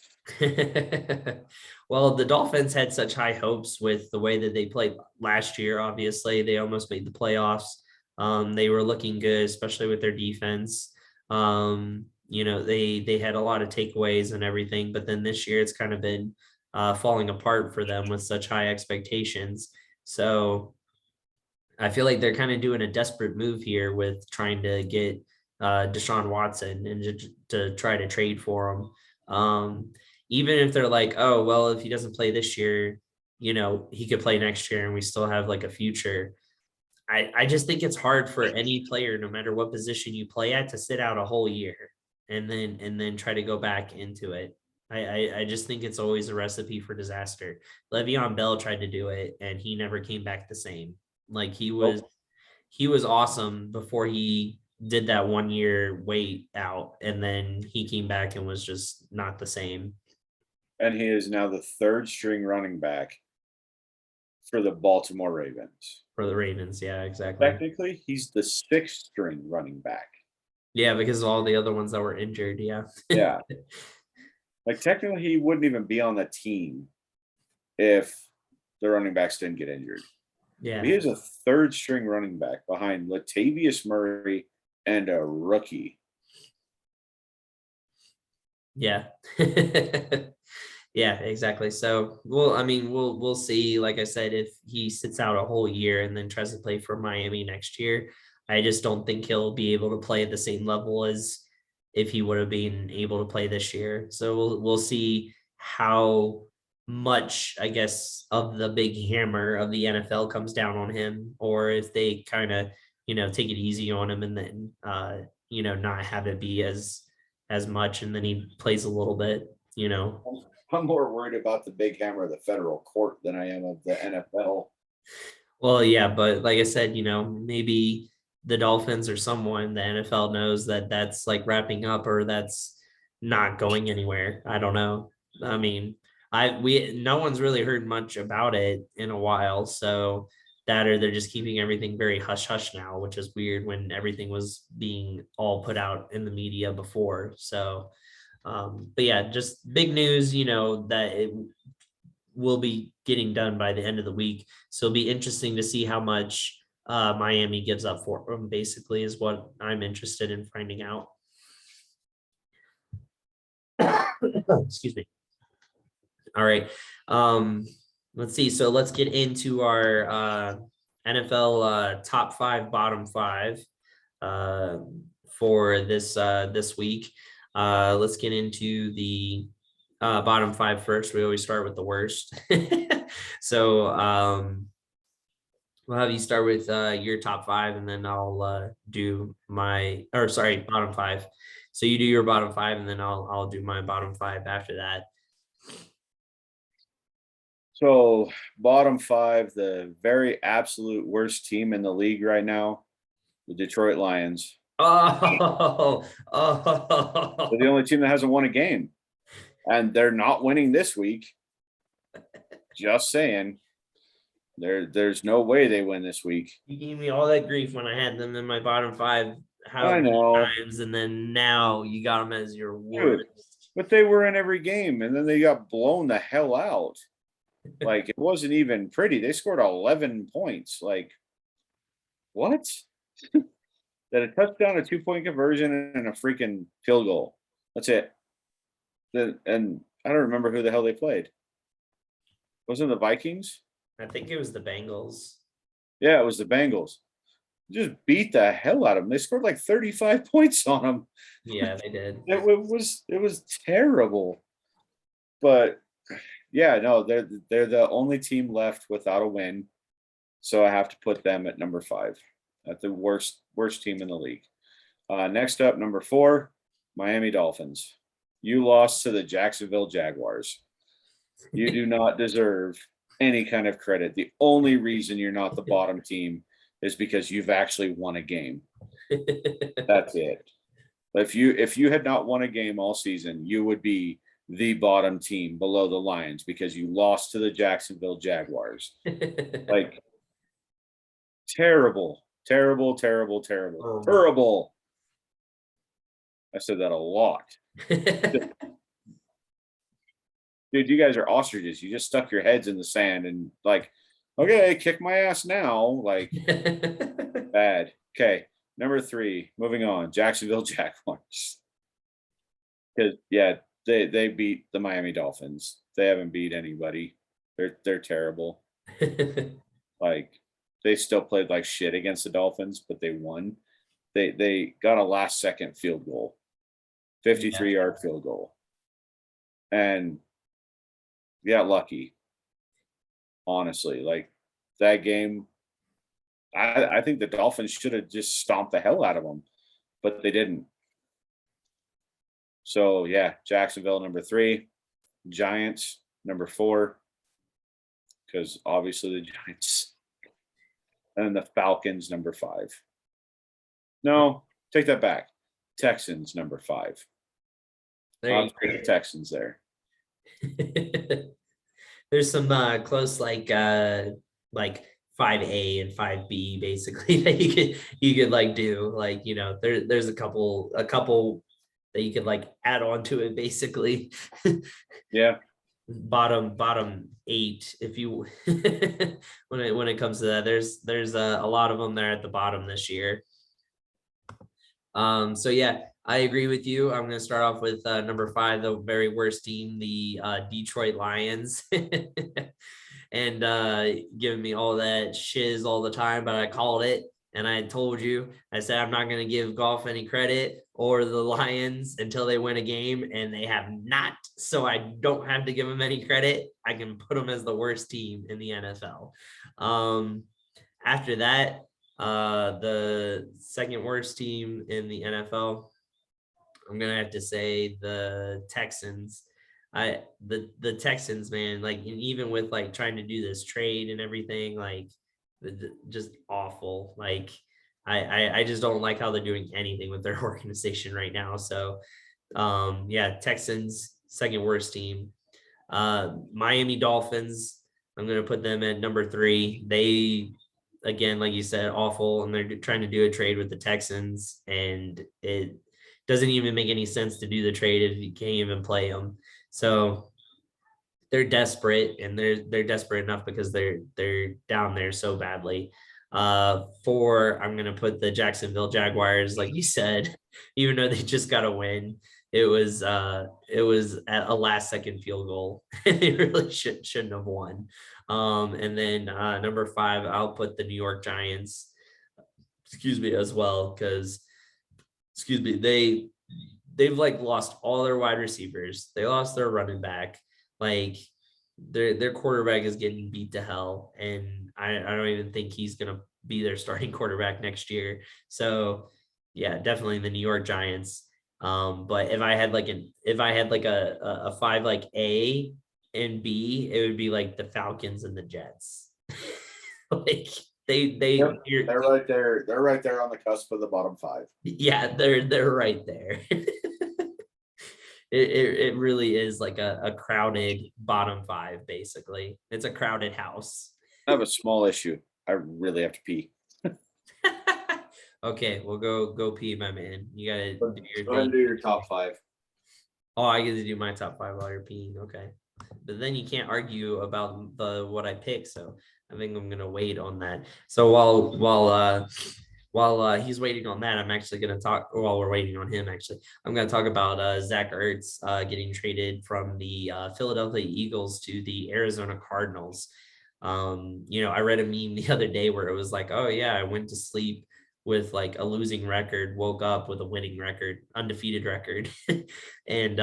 Well, the Dolphins had such high hopes with the way that they played last year. Obviously, they almost made the playoffs. They were looking good, especially with their defense. They had a lot of takeaways and everything, but then this year it's kind of been falling apart for them with such high expectations. So I feel like they're kind of doing a desperate move here with trying to get Deshaun Watson and to try to trade for him. Even if they're like, oh, well, if he doesn't play this year, he could play next year and we still have like a future. I just think it's hard for any player, no matter what position you play at, to sit out a whole year and then try to go back into it. I just think it's always a recipe for disaster. Le'Veon Bell tried to do it and he never came back the same. Like he was awesome before he did that 1 year wait out, and then he came back and was just not the same. And he is now the 3rd string running back for the Baltimore Ravens. For the Ravens, yeah, exactly. Technically, he's the 6th string running back. Yeah, because of all the other ones that were injured, yeah. Yeah. Like technically he wouldn't even be on the team if the running backs didn't get injured. Yeah. He is a 3rd string running back behind Latavius Murray and a rookie. Yeah. Yeah, exactly. So we'll see. Like I said, if he sits out a whole year and then tries to play for Miami next year, I just don't think he'll be able to play at the same level as if he would have been able to play this year. So we'll see how much, I guess, of the big hammer of the NFL comes down on him, or if they kind of, take it easy on him and then, not have it be as much. And then he plays a little bit, I'm more worried about the big hammer of the federal court than I am of the NFL. Well, yeah, but like I said, maybe the Dolphins or someone, the NFL knows that that's like wrapping up or that's not going anywhere. I don't know. I mean, no one's really heard much about it in a while. So that, or they're just keeping everything very hush hush now, which is weird when everything was being all put out in the media before. So, but yeah, just big news, that will be getting done by the end of the week. So it'll be interesting to see how much Miami gives up for them, basically, is what I'm interested in finding out. Excuse me. All right. Let's see. So let's get into our NFL top 5, bottom 5 for this week. Let's get into the bottom 5 first. We always start with the worst. So we'll have you start with your top 5, and then I'll do bottom 5. So you do your bottom 5, and then I'll do my bottom 5 after that. So bottom 5, the very absolute worst team in the league right now, the Detroit Lions. Oh, They're the only team that hasn't won a game, and they're not winning this week. Just saying. There's no way they win this week. You gave me all that grief when I had them in my bottom 5 I know. times, and then now you got them as your worst. But they were in every game, and then they got blown the hell out. Like, it wasn't even pretty. They scored 11 points. Like, what? That a touchdown, a 2-point conversion, and a freaking field goal. That's it. And I don't remember who the hell they played. Wasn't it the Vikings? I think it was the Bengals. Yeah, it was the Bengals. Just beat the hell out of them. They scored like 35 points on them. Yeah, they did. It was terrible. But yeah, no, they're the only team left without a win. So I have to put them at number 5, at the worst team in the league. Next up, number 4, Miami Dolphins. You lost to the Jacksonville Jaguars. You do not deserve any kind of credit. The only reason you're not the bottom team is because you've actually won a game. That's it. If you had not won a game all season, you would be the bottom team below the Lions because you lost to the Jacksonville Jaguars. Like, terrible. Oh. Terrible. I said that a lot. Dude, you guys are ostriches. You just stuck your heads in the sand and like, okay, kick my ass now. Like, bad. Okay, number 3, moving on. Jacksonville Jaguars. Because yeah, they beat the Miami Dolphins. They haven't beat anybody. They're terrible. Like, they still played like shit against the Dolphins, but they won. They got a last second field goal, 53-yard field goal, and got lucky. Honestly, like, that game, I think the Dolphins should have just stomped the hell out of them, but they didn't. So yeah, Jacksonville number 3, Giants number 4, because obviously the Giants, and the Falcons number 5. No, take that back. Texans number 5. I'll take the Texans there. There's some close like 5A and 5B basically that you could like do, like, you know, there's a couple that you could like add on to it basically. Yeah. Bottom 8 if you when it comes to that. There's a lot of them there at the bottom this year. So yeah, I agree with you. I'm going to start off with number 5, the very worst team, the Detroit Lions. And giving me all that shiz all the time, but I called it. And I told you, I said, I'm not going to give golf any credit or the Lions until they win a game, and they have not. So I don't have to give them any credit. I can put them as the worst team in the NFL. After that, the second worst team in the NFL, I'm going to have to say the Texans. The Texans, man, like, and even with like trying to do this trade and everything, like, just awful. Like, I just don't like how they're doing anything with their organization right now. So yeah, Texans, second worst team. Miami Dolphins, I'm going to put them at number 3. They, again, like you said, awful, and they're trying to do a trade with the Texans, and it doesn't even make any sense to do the trade if you can't even play them. So they're desperate, and they're desperate enough because they're down there so badly. Four, I'm gonna put the Jacksonville Jaguars, like you said, even though they just got a win. It was at a last second field goal. They really shouldn't have won. And then number five, I'll put the New York Giants, excuse me, as well, because excuse me, they've like lost all their wide receivers. They lost their running back. Like their quarterback is getting beat to hell. And I don't even think he's gonna be their starting quarterback next year. So yeah, definitely the New York Giants. But if I had like a five like A and B, it would be like the Falcons and the Jets. Like Yep, they're right there. They're right there on the cusp of the bottom five. yeah, they're right there. It really is like a crowded bottom five, basically. It's a crowded house. I have a small issue. I really have to pee. Okay, well go pee, my man. You gotta do your Go ahead and thing. do your top five. Oh, I get to do my top five while you're peeing. Okay. But then you can't argue about the what I pick. So I think I'm gonna wait on that. So while he's waiting on that, I'm actually gonna talk while we're waiting on him, actually. I'm gonna talk about Zach Ertz getting traded from the Philadelphia Eagles to the Arizona Cardinals. I read a meme the other day where it was like, oh yeah, I went to sleep with like a losing record, woke up with a winning record, undefeated record. And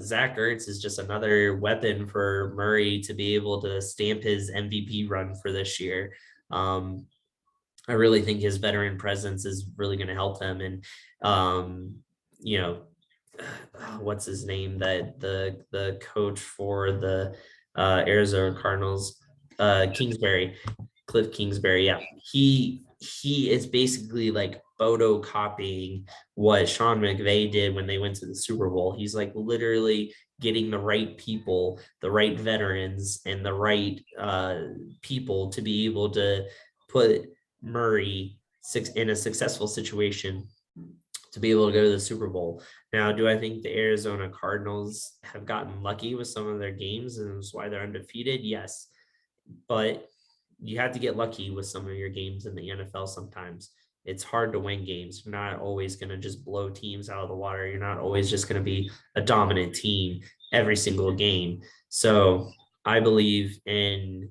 Zach Ertz is just another weapon for Murray to be able to stamp his MVP run for this year. I really think his veteran presence is really going to help them. And you know, what's his name, that the coach for the Arizona Cardinals, Kingsbury, Cliff Kingsbury. Yeah, he is basically like photocopying what Sean McVay did when they went to the Super Bowl. He's like literally getting the right people, the right veterans, and the right people to be able to put Murray in a successful situation to be able to go to the Super Bowl. Now, do I think the Arizona Cardinals have gotten lucky with some of their games and that's why they're undefeated? Yes. But you have to get lucky with some of your games in the NFL sometimes. It's hard to win games. You're not always going to just blow teams out of the water. You're not always just going to be a dominant team every single game. So I believe in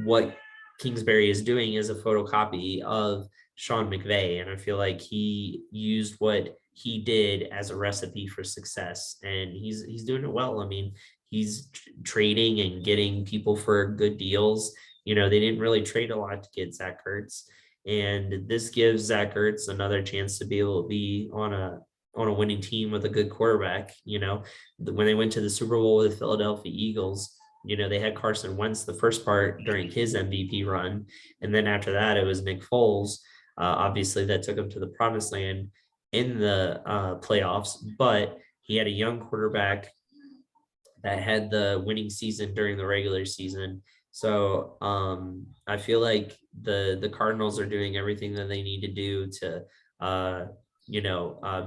what Kingsbury is doing is a photocopy of Sean McVay. And I feel like he used what he did as a recipe for success. And he's doing it well. I mean, he's trading and getting people for good deals. They didn't really trade a lot to get Zach Ertz. And this gives Zach Ertz another chance to be able to be on a winning team with a good quarterback. When they went to the Super Bowl with the Philadelphia Eagles, they had Carson Wentz the first part during his MVP run. And then after that, it was Nick Foles. Obviously, that took him to the promised land in the playoffs, but he had a young quarterback that had the winning season during the regular season. So I feel like the Cardinals are doing everything that they need to do to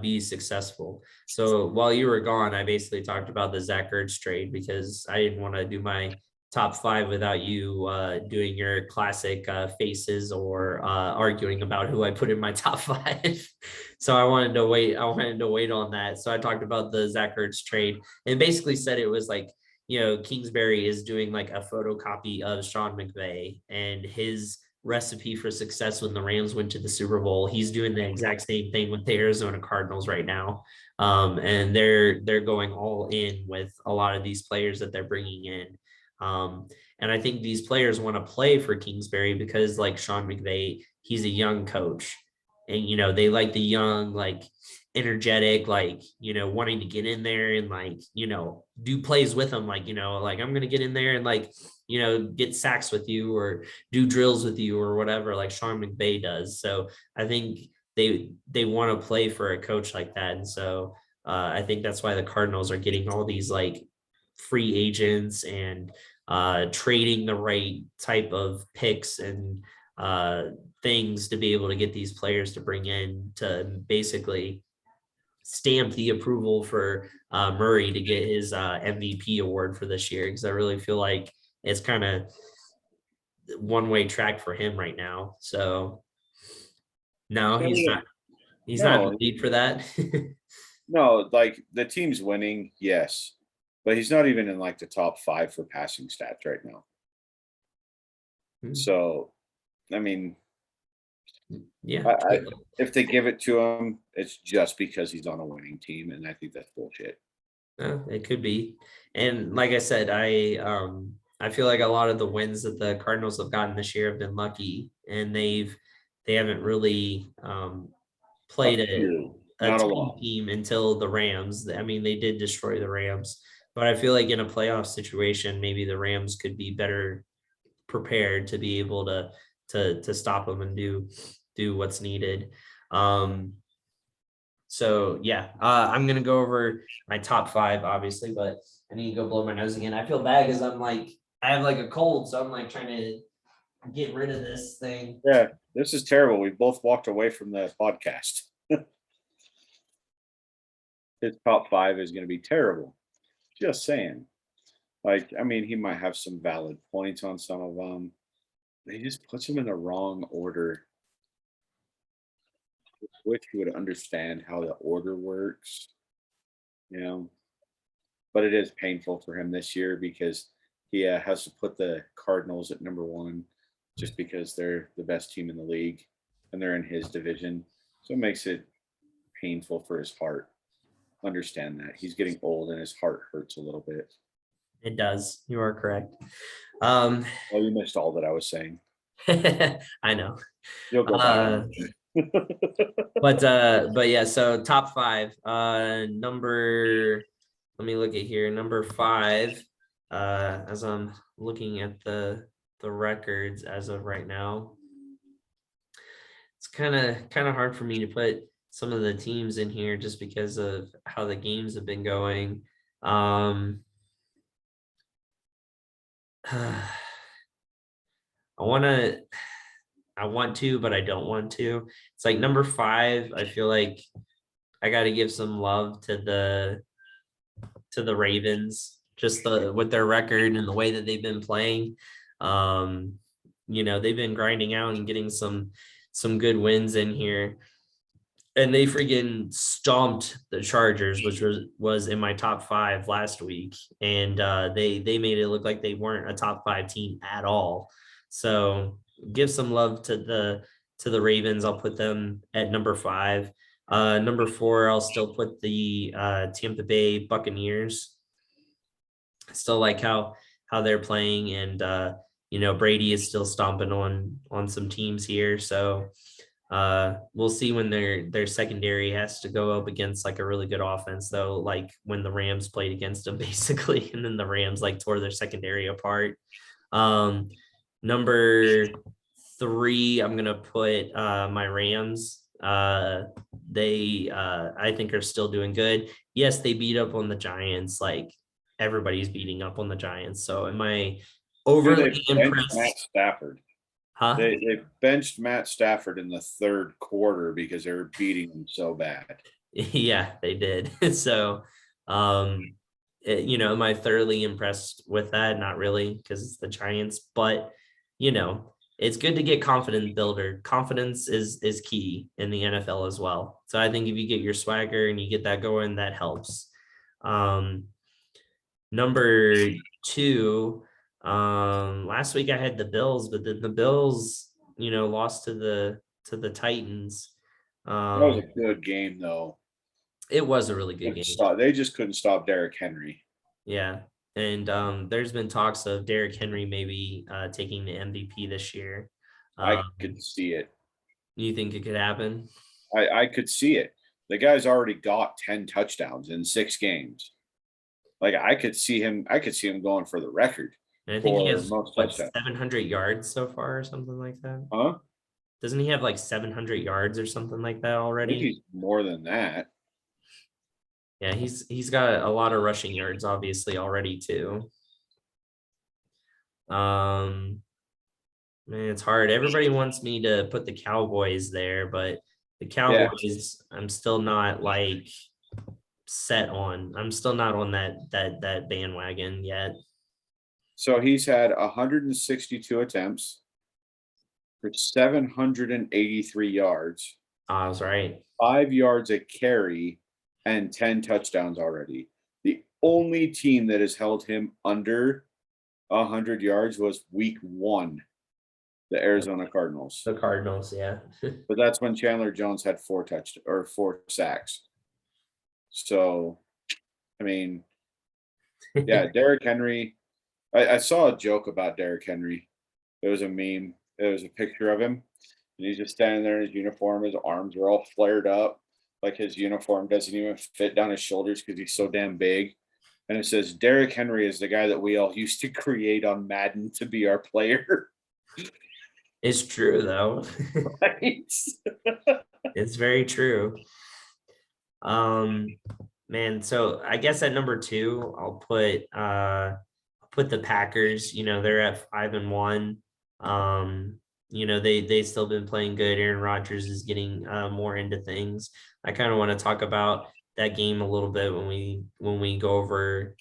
be successful. So while you were gone, I basically talked about the Zach Ertz trade because I didn't want to do my top five without you doing your classic faces or arguing about who I put in my top five. So I wanted to wait on that. So I talked about the Zach Ertz trade and basically said it was like, Kingsbury is doing like a photocopy of Sean McVay and his recipe for success when the Rams went to the Super Bowl. He's doing the exact same thing with the Arizona Cardinals right now. And they're going all in with a lot of these players that they're bringing in. And I think these players want to play for Kingsbury because like Sean McVay, he's a young coach and, they like the young, like energetic, like, wanting to get in there and like, do plays with them. Like, like I'm going to get in there and like, get sacks with you or do drills with you or whatever, like Sean McVay does. So I think they want to play for a coach like that. And so I think that's why the Cardinals are getting all these like free agents and trading the right type of picks and things to be able to get these players to bring in to basically stamp the approval for Murray to get his MVP award for this year, because I really feel like it's kind of one-way track for him right now. So no, I mean, he's not in no, the lead for that. no, like the team's winning, yes, but he's not even in like the top 5 for passing stats right now. So, I mean, Yeah. I if they give it to him, it's just because he's on a winning team, and I think that's bullshit. It could be. And like I said, I feel like a lot of the wins that the Cardinals have gotten this year have been lucky, and they haven't really A played few, a not a tight lot. team until the Rams. I mean, they did destroy the Rams, but I feel like in a playoff situation, maybe the Rams could be better prepared to be able to stop them and do what's needed. So yeah, I'm gonna go over my top 5, obviously, but I need to go blow my nose again. I feel bad because I'm like, I have like a cold, so I'm like trying to get rid of this thing. Yeah, this is terrible. We both walked away from the podcast. His top 5 is going to be terrible. Just saying. Like, I mean, he might have some valid points on some of them. But he just puts them in the wrong order. Wish you would understand how the order works, you know. But it is painful for him this year because he has to put the Cardinals at number 1 just because they're the best team in the league and they're in his division. So it makes it painful for his heart. Understand that he's getting old and his heart hurts a little bit. It does. You are correct. Well, you missed all that I was saying. I know. You'll go back. But yeah, so top 5. Number, let me look at here. Number 5, as I'm looking at the records as of right now. It's kind of hard for me to put some of the teams in here just because of how the games have been going. I want to, but I don't want to. It's like number 5. I feel like I got to give some love to the Ravens, just with their record and the way that they've been playing. They've been grinding out and getting some good wins in here. And they freaking stomped the Chargers, which was in my top 5 last week, and they made it look like they weren't a top 5 team at all. So give some love to the Ravens. I'll put them at number 5. Number 4, I'll still put the Tampa Bay Buccaneers. I still like how they're playing, and Brady is still stomping on some teams here. So we'll see when their secondary has to go up against like a really good offense, though, like when the Rams played against them basically, and then the Rams like tore their secondary apart. Number 3, I'm gonna put my Rams. They I think are still doing good. Yes, they beat up on the Giants, like everybody's beating up on the Giants. So am I overly Dude, they benched Matt impressed? Stafford. Huh? They benched Matt Stafford in the 3rd quarter because they were beating him so bad. Yeah, they did. So, am I thoroughly impressed with that? Not really, because it's the Giants, but it's good to get confident builder. Confidence is key in the NFL as well. So I think if you get your swagger and you get that going, that helps. Number 2, last week I had the Bills, but the Bills, lost to the Titans. That was a good game, though. It was a really good game. They just couldn't stop Derrick Henry. Yeah. And there's been talks of Derrick Henry maybe taking the MVP this year. I could see it. You think it could happen? I could see it. The guy's already got 10 touchdowns in 6 games. Like I could see him going for the record. And I think he has most what, touchdowns. 700 yards so far or something like that. Huh? Doesn't he have like 700 yards or something like that I already? think he's more than that. Yeah, he's got a lot of rushing yards obviously already too. Man, it's hard. Everybody wants me to put the Cowboys there, but the Cowboys, I'm still not like set on. I'm still not on that bandwagon yet. So he's had 162 attempts for 783 yards, I was right. 5 yards a carry, and 10 touchdowns already. The only team that has held him under 100 yards was week 1, the Arizona Cardinals. The Cardinals, yeah. But that's when Chandler Jones had 4 sacks. So, I mean, yeah, Derrick Henry. I saw a joke about Derrick Henry. It was a meme. It was a picture of him, and he's just standing there in his uniform. His arms are all flared up, like his uniform doesn't even fit down his shoulders because he's so damn big. And it says Derrick Henry is the guy that we all used to create on Madden to be our player. It's true though. Right? It's very true. Man, so I guess at number 2, I'll put the Packers. They're at 5-1. They still been playing good. Aaron Rodgers is getting more into things. I kind of want to talk about that game a little bit when we go over,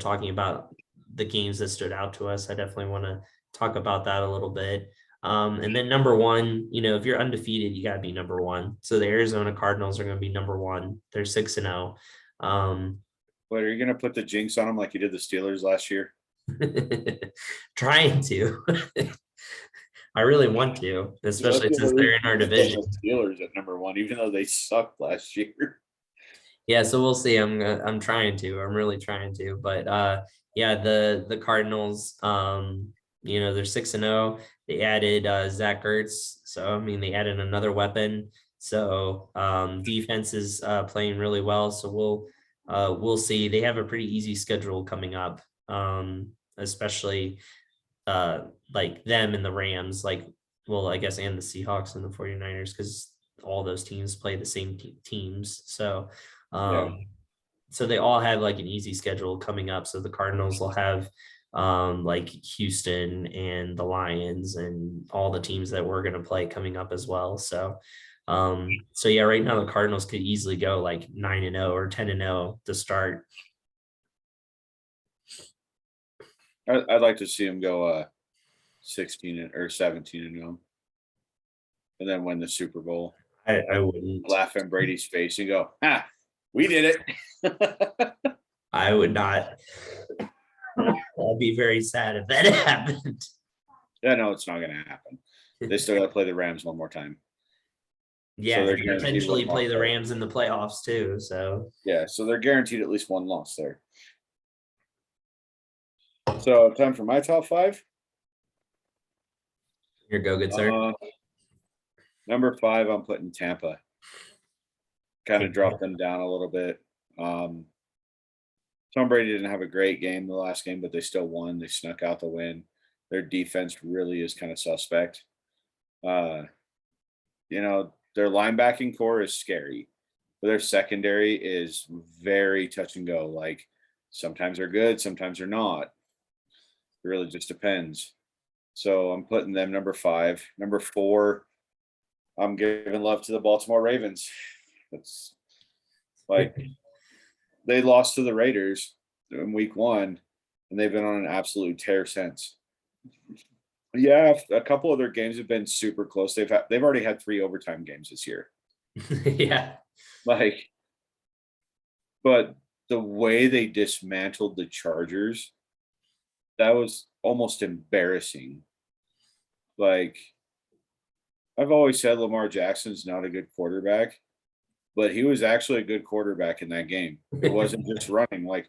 talking about the games that stood out to us. I definitely want to talk about that a little bit. And then number 1, if you're undefeated, you got to be number 1. So the Arizona Cardinals are going to be number 1. They're 6-0. What, are you going to put the jinx on them like you did the Steelers last year? Trying to. I really want to, especially since they're in our division. The Steelers at number 1, even though they sucked last year. Yeah, so we'll see. I'm trying to. I'm really trying to. But yeah, the Cardinals, they're 6-0. They added Zach Ertz, so I mean they added another weapon. So defense is playing really well. So we'll see. They have a pretty easy schedule coming up, especially like them and the Rams, I guess, and the Seahawks and the 49ers, because all those teams play the same teams. So so they all have like an easy schedule coming up. So the Cardinals will have like Houston and the Lions and all the teams that we're going to play coming up as well. So so yeah, right now the Cardinals could easily go like 9-0 or 10-0 to start. I'd like to see him go 16 or 17-0, and then win the Super Bowl. I wouldn't laugh in Brady's face and go, "Ha, we did it." I would not. I'd be very sad if that happened. Yeah, no, it's not going to happen. They still got to play the Rams one more time. Yeah, so they potentially play the Rams in the playoffs too. So yeah, so they're guaranteed at least one loss there. So time for my top 5. Here, go, good sir. Number 5, I'm putting Tampa. Kind of dropped them down a little bit. Tom Brady didn't have a great game the last game, but they still won. They snuck out the win. Their defense really is kind of suspect. Their linebacking core is scary, but their secondary is very touch and go. Like sometimes they're good, sometimes they're not. It really just depends. So I'm putting them number 5. Number 4, I'm giving love to the Baltimore Ravens. It's like they lost to the Raiders in week 1, and they've been on an absolute tear since. Yeah, a couple of their games have been super close. They've already had 3 overtime games this year. Yeah. But the way they dismantled the Chargers, that was almost embarrassing. Like, I've always said Lamar Jackson's not a good quarterback, but he was actually a good quarterback in that game. It wasn't just running. Like,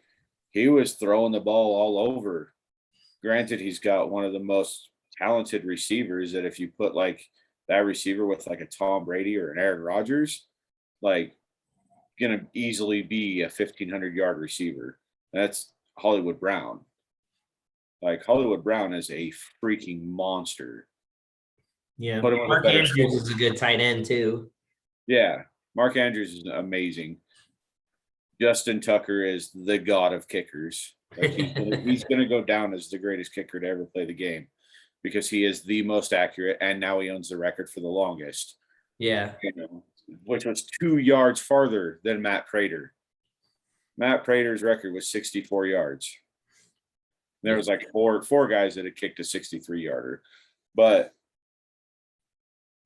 he was throwing the ball all over. Granted, he's got one of the most talented receivers that if you put like that receiver with like a Tom Brady or an Aaron Rodgers, like gonna easily be a 1,500-yard receiver. That's Hollywood Brown. Like Hollywood Brown is a freaking monster. Yeah, Mark Andrews is a good tight end too. Yeah, Mark Andrews is amazing. Justin Tucker is the god of kickers. Like he's gonna go down as the greatest kicker to ever play the game because he is the most accurate, and now he owns the record for the longest. Yeah, which was 2 yards farther than Matt Prater. Matt Prater's record was 64 yards. There was like four guys that had kicked a 63-yarder. But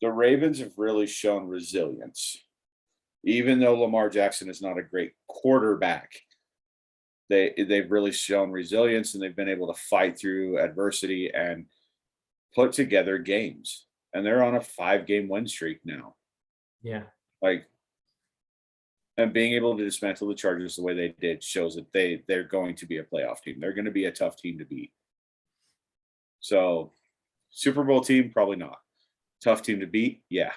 the Ravens have really shown resilience. Even though Lamar Jackson is not a great quarterback, they've really shown resilience, and they've been able to fight through adversity and put together games. And they're on a 5-game win streak now. Yeah. Like, and being able to dismantle the Chargers the way they did shows that they're going to be a playoff team. They're going to be a tough team to beat. So, Super Bowl team, probably not. Tough team to beat, yeah.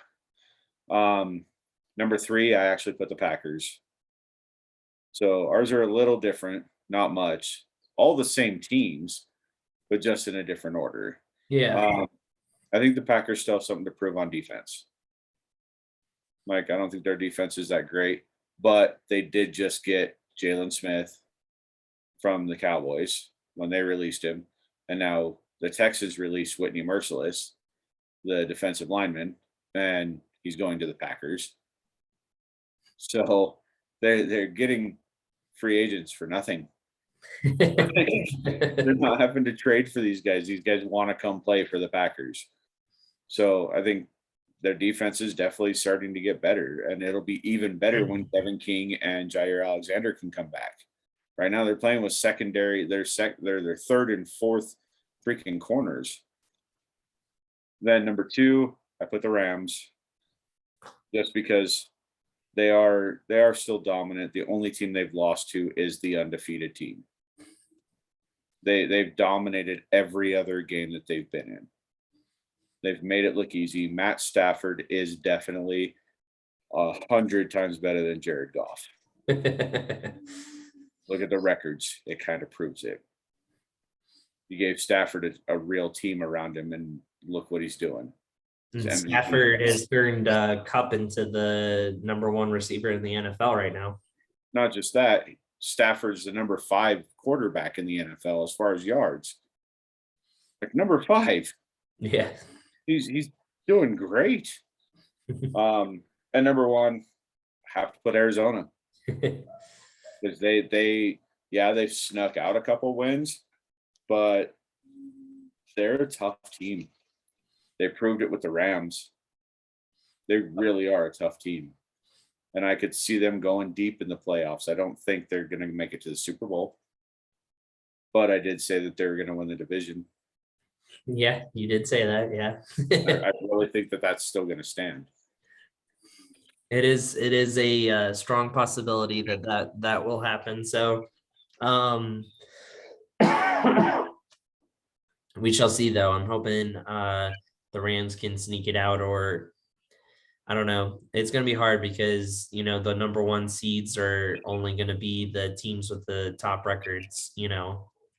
Number 3, I actually put the Packers. So ours are a little different, not much. All the same teams, but just in a different order. Yeah. I think the Packers still have something to prove on defense. Like, I don't think their defense is that great, but they did just get Jalen Smith from the Cowboys when they released him. And now the Texans released Whitney Merciless, the defensive lineman, and he's going to the Packers. So they're getting free agents for nothing. They're not having to trade for these guys. These guys want to come play for the Packers. So I think their defense is definitely starting to get better, and it'll be even better when Kevin King and Jair Alexander can come back. Right now they're playing with secondary. They're their third and fourth freaking corners. Then number 2, I put the Rams, just because they are still dominant. The only team they've lost to is the undefeated team. They've dominated every other game that they've been in. They've made it look easy. Matt Stafford is definitely 100 times better than Jared Goff. Look at the records. It kind of proves it. You gave Stafford a real team around him, and look what he's doing. And Stafford has turned Cup into the number 1 receiver in the NFL right now. Not just that, Stafford's the number 5 quarterback in the NFL as far as yards. Like, number 5. Yeah. He's doing great. And number 1, have to put Arizona. Because they've snuck out a couple wins, but they're a tough team. They proved it with the Rams. They really are a tough team. And I could see them going deep in the playoffs. I don't think they're going to make it to the Super Bowl, but I did say that they're going to win the division. Yeah, you did say that. Yeah. I really think that that's still going to stand. It is a strong possibility that will happen. So, we shall see, though. I'm hoping the Rams can sneak it out, or I don't know. It's going to be hard because, the number 1 seeds are only going to be the teams with the top records,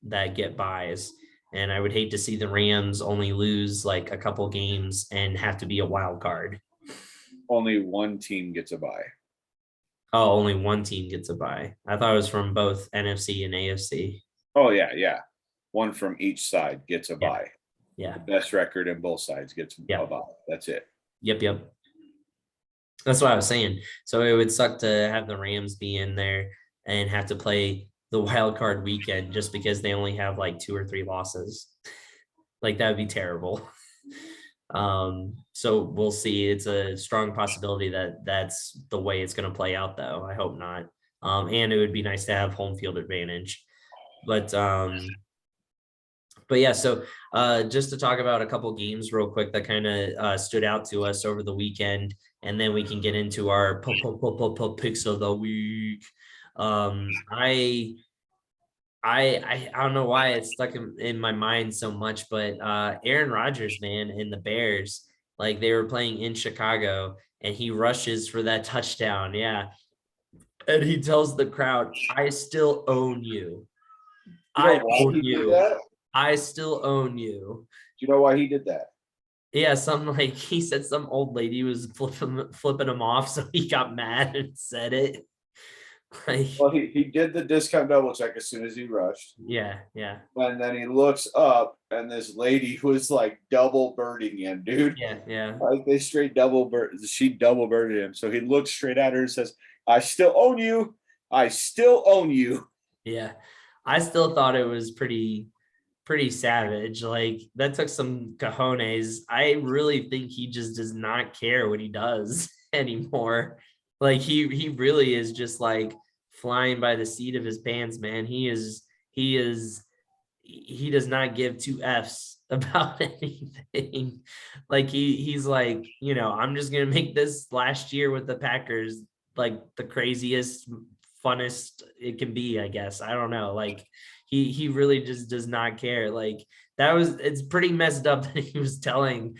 that get buys. And I would hate to see the Rams only lose like a couple games and have to be a wild card. Only one team gets a bye. Oh, only one team gets a bye. I thought it was from both NFC and AFC. Oh, yeah. One from each side gets a bye. Yeah. The best record in both sides gets a bye. That's it. Yep. That's what I was saying. So it would suck to have the Rams be in there and have to play the wild card weekend just because they only have like 2 or 3 losses. Like, that would be terrible. So we'll see. It's a strong possibility that that's the way it's going to play out, though. I hope not. And it would be nice to have home field advantage. But yeah, so just to talk about a couple games real quick that kind of stood out to us over the weekend, and then we can get into our picks of the week. I don't know why it's stuck in my mind so much, but Aaron Rodgers, man, in the Bears, like, they were playing in Chicago, and he rushes for that touchdown. Yeah. And he tells the crowd, "I still own you. I own you. I still own you." Do you know why he did that? Yeah, he said some old lady was flipping him off, so he got mad and said it. Well, he did the discount double check as soon as he rushed. Yeah. And then he looks up, and this lady was like double birding him, dude. Yeah. Like, they straight she double birded him. So he looks straight at her and says, "I still own you. I still own you. Yeah. I still thought it was pretty savage. Like that took some cojones. I really think he just does not care what he does anymore. Like he really is just like flying by the seat of his pants, man. He does not give two F's about anything. Like he's like, I'm just gonna make this last year with the Packers like the craziest, funnest it can be, I guess. I don't know. Like he really just does not care. Like it's pretty messed up that he was telling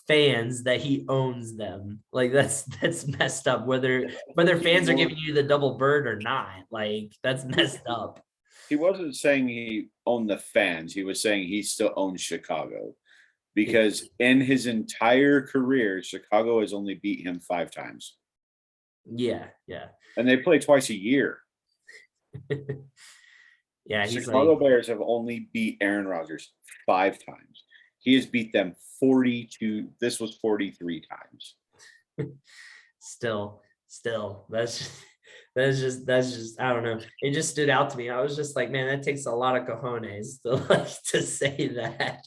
fans that he owns them. Like that's messed up, whether fans are giving you the double bird or not. Like that's messed up. He wasn't saying he owned the fans. He was saying he still owns Chicago because in his entire career, Chicago has only beat him 5 times. Yeah, yeah. And they play twice a year. Yeah, he's Chicago like, Bears have only beat Aaron Rodgers 5 times. He has beat them 42. This was 43 times. still, that's just I don't know. It just stood out to me. I was just like, man, that takes a lot of cojones to like to say that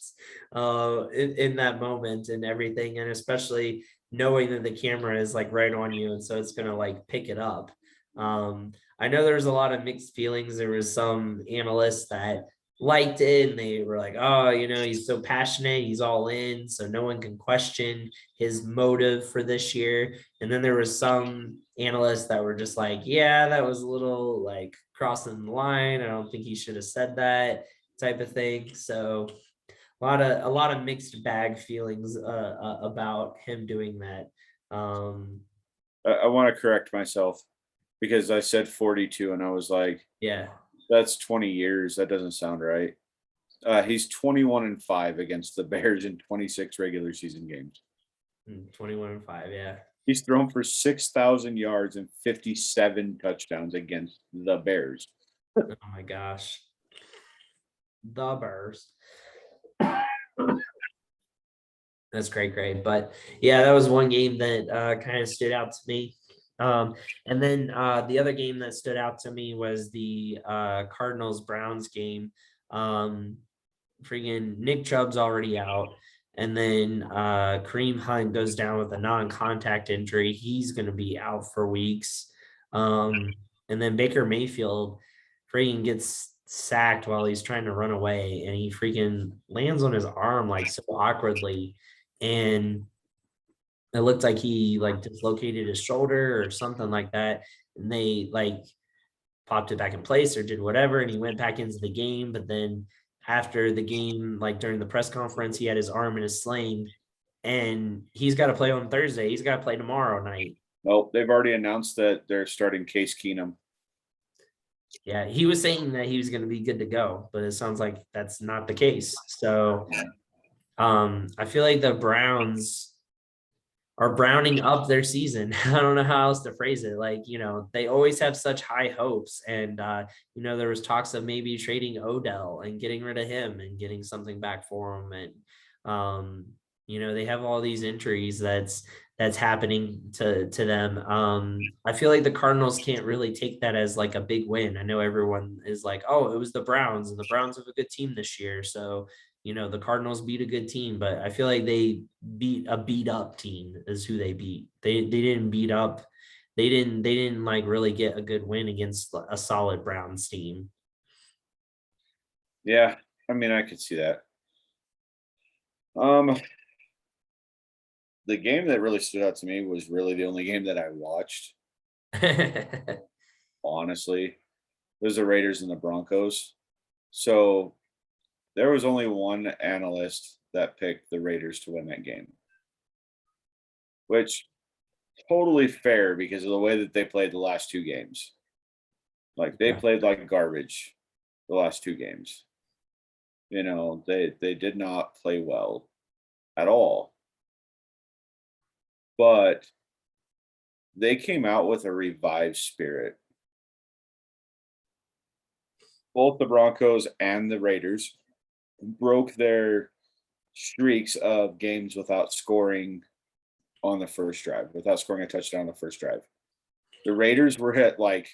in that moment and everything, and especially knowing that the camera is like right on you, and so it's gonna like pick it up. I know there's a lot of mixed feelings. There was some analysts that liked it and they were like, oh, he's so passionate, he's all in, so no one can question his motive for this year. And then there was some analysts that were just like, yeah, that was a little like crossing the line. I don't think he should have said that type of thing. So a lot of mixed bag feelings about him doing that. I want to correct myself because I said 42 and I was like, Yeah. that's 20 years. That doesn't sound right. He's 21-5 against the Bears in 26 regular season games. 21-5, yeah. He's thrown for 6,000 yards and 57 touchdowns against the Bears. Oh my gosh. The Bears. That's great. But yeah, that was one game that kind of stood out to me. And then the other game that stood out to me was the Cardinals Browns game. Freaking Nick Chubb's already out. And then Kareem Hunt goes down with a non-contact injury. He's going to be out for weeks. And then Baker Mayfield freaking gets sacked while he's trying to run away, and he freaking lands on his arm like so awkwardly, and it looked like he like dislocated his shoulder or something like that, and they like popped it back in place or did whatever, and he went back into the game. But then after the game, like during the press conference, he had his arm in a sling, and he's got to play on Thursday. He's got to play tomorrow night. Nope, they've already announced that they're starting Case Keenum. Yeah, he was saying that he was going to be good to go, but it sounds like that's not the case. So I feel like the Browns are browning up their season. I don't know how else to phrase it. Like, they always have such high hopes. And, there was talks of maybe trading Odell and getting rid of him and getting something back for him. And, they have all these injuries that's happening to them. I feel like the Cardinals can't really take that as like a big win. I know everyone is like, oh, it was the Browns, and the Browns have a good team this year. So, the Cardinals beat a good team, but I feel like they beat a beat up team is who they beat. They didn't beat up. They didn't like really get a good win against a solid Browns team. Yeah, I mean, I could see that. The game that really stood out to me was really the only game that I watched. Honestly, it was the Raiders and the Broncos. So there was only one analyst that picked the Raiders to win that game, which totally fair because of the way that they played the last 2 games. Like they played like garbage the last 2 games. They did not play well at all. But they came out with a revived spirit. Both the Broncos and the Raiders broke their streaks of games without scoring on the first drive, without scoring a touchdown on the first drive. The Raiders were hit like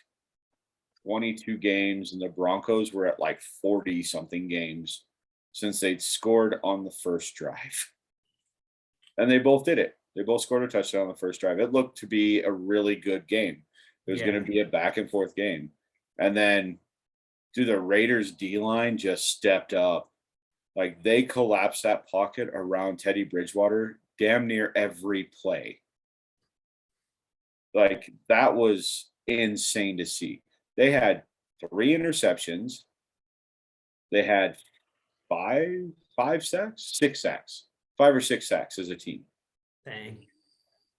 22 games, and the Broncos were at like 40 something games since they'd scored on the first drive. And they both did it. They both scored a touchdown on the first drive. It looked to be a really good game. It was going to be a back and forth game. And then, dude, the Raiders D line just stepped up. Like, they collapsed that pocket around Teddy Bridgewater damn near every play. Like, that was insane to see. They had 3 interceptions. They had 5 sacks, 6 sacks, 5 or 6 sacks as a team. Dang.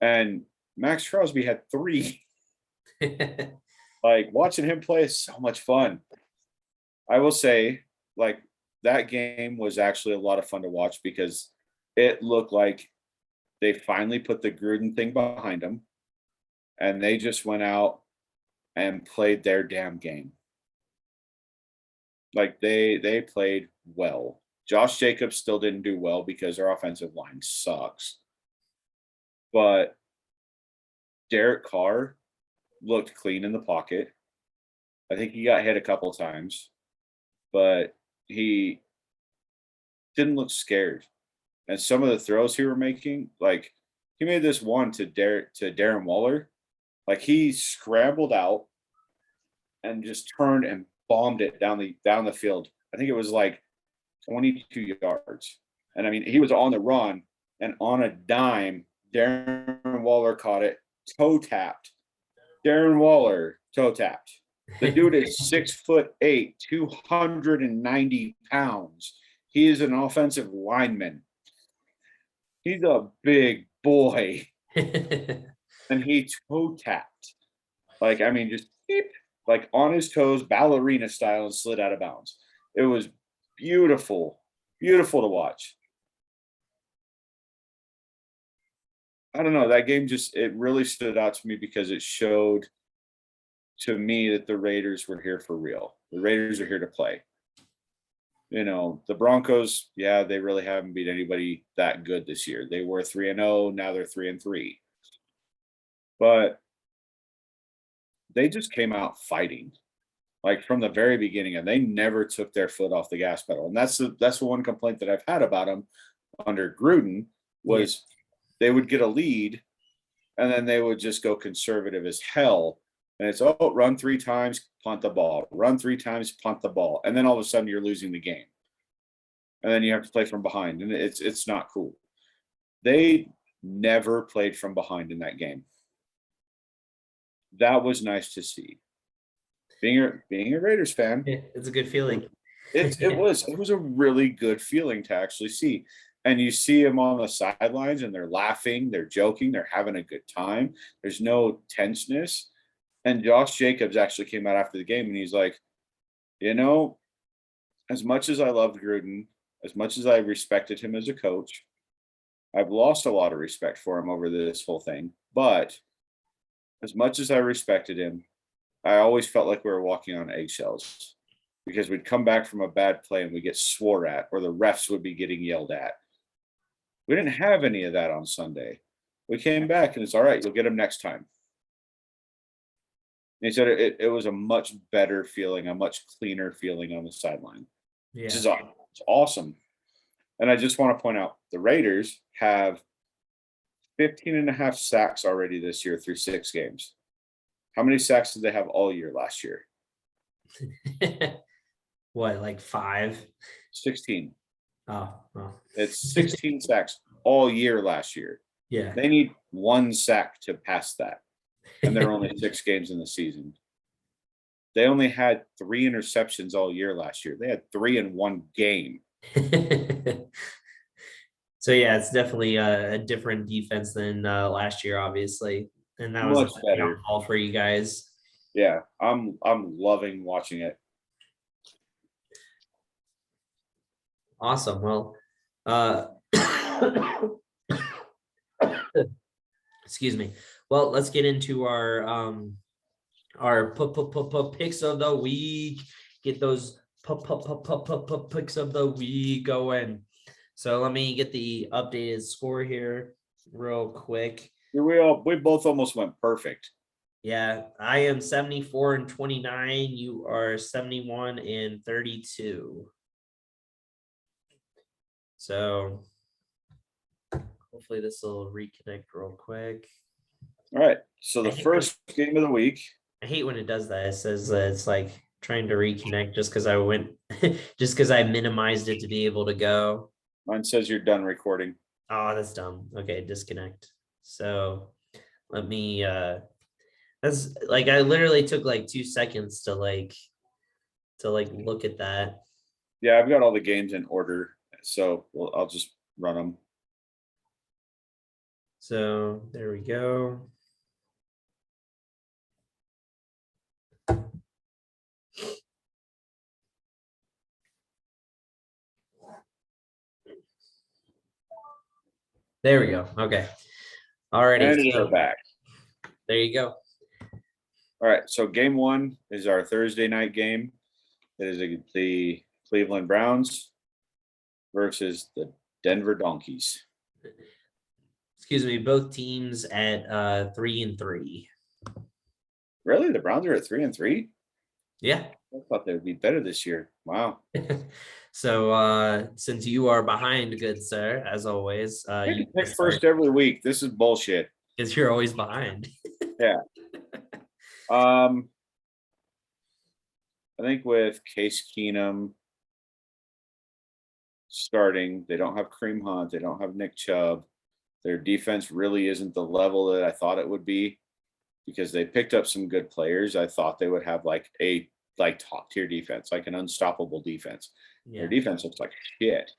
And Max Crosby had 3. Like, watching him play is so much fun. I will say, like, that game was actually a lot of fun to watch because it looked like they finally put the Gruden thing behind them, and they just went out and played their damn game. Like, they played well. Josh Jacobs still didn't do well because our offensive line sucks. But Derek Carr looked clean in the pocket. I think he got hit a couple times, but he didn't look scared. And some of the throws he were making, like, he made this one to Darren Waller. Like, he scrambled out and just turned and bombed it down the field. I think it was like 22 yards. And I mean, he was on the run, and on a dime, Darren Waller caught it, toe tapped. Darren Waller toe tapped. The dude is 6'8", 290 pounds. He is an offensive lineman. He's a big boy. And he toe tapped. Like, I mean, just beep, like on his toes, ballerina style, and slid out of bounds. It was beautiful, beautiful to watch. I don't know. That game it really stood out to me because it showed to me that the Raiders were here for real. The Raiders are here to play. You know, the Broncos, yeah, they really haven't beat anybody that good this year. They were 3-0, now they're 3-3. But they just came out fighting, like, from the very beginning, and they never took their foot off the gas pedal. And that's the one complaint that I've had about them under Gruden was they would get a lead, and then they would just go conservative as hell. And it's, oh, run 3 times, punt the ball. Run 3 times, punt the ball. And then all of a sudden you're losing the game. And then you have to play from behind. And it's not cool. They never played from behind in that game. That was nice to see. Being a Raiders fan, it's a good feeling. It was a really good feeling to actually see. And you see them on the sidelines, and they're laughing, they're joking, they're having a good time. There's no tenseness. And Josh Jacobs actually came out after the game, and he's like, you know, as much as I loved Gruden, as much as I respected him as a coach, I've lost a lot of respect for him over this whole thing. But as much as I respected him, I always felt like we were walking on eggshells because we'd come back from a bad play and we'd get swore at, or the refs would be getting yelled at. We didn't have any of that on Sunday. We came back, and it's all right. You'll get them next time. And he said it was a much better feeling, a much cleaner feeling on the sideline. Yeah. It's awesome. And I just want to point out the Raiders have 15.5 sacks already this year through 6 games. How many sacks did they have all year last year? What, like 5? 16. Oh, well. It's 16 sacks all year last year. Yeah. They need 1 sack to pass that. And there are only 6 games in the season. They only had 3 interceptions all year last year. They had 3 in 1 game. So yeah, it's definitely a different defense than last year, obviously, and that was Much better all for you guys. Yeah, I'm loving watching it. Awesome. Well, excuse me. Well, let's get into our picks of the week. Get those picks of the week going. So let me get the updated score here real quick. We both almost went perfect. Yeah, I am 74-29. You are 71-32. So hopefully this will reconnect real quick. All right. So the I hate, when, first game of the week. I hate when it does that. It says that it's like trying to reconnect just because I went, just because I minimized it to be able to go. Mine says you're done recording. Oh, that's dumb. Okay, disconnect. So let me that's like I literally took like 2 seconds to look at that. Yeah, I've got all the games in order, so I'll just run them. So there we go. There we go. Okay. Alrighty. And we're So back. there you go. All right. So game one is our Thursday night game. It is the Cleveland Browns versus the Denver Donkeys. Excuse me, both teams at 3-3. Really? The Browns are at 3-3? Yeah. I thought they would be better this year. Wow. So since you are behind, good sir, as always, you Pick first every week. This is bullshit. because you're always behind. Yeah. I think with Case Keenum starting, they don't have Kareem Hunt, they don't have Nick Chubb. Their defense really isn't the level that I thought it would be because they picked up some good players. I thought they would have like top tier defense, like an unstoppable defense. Yeah. Their defense looks like shit.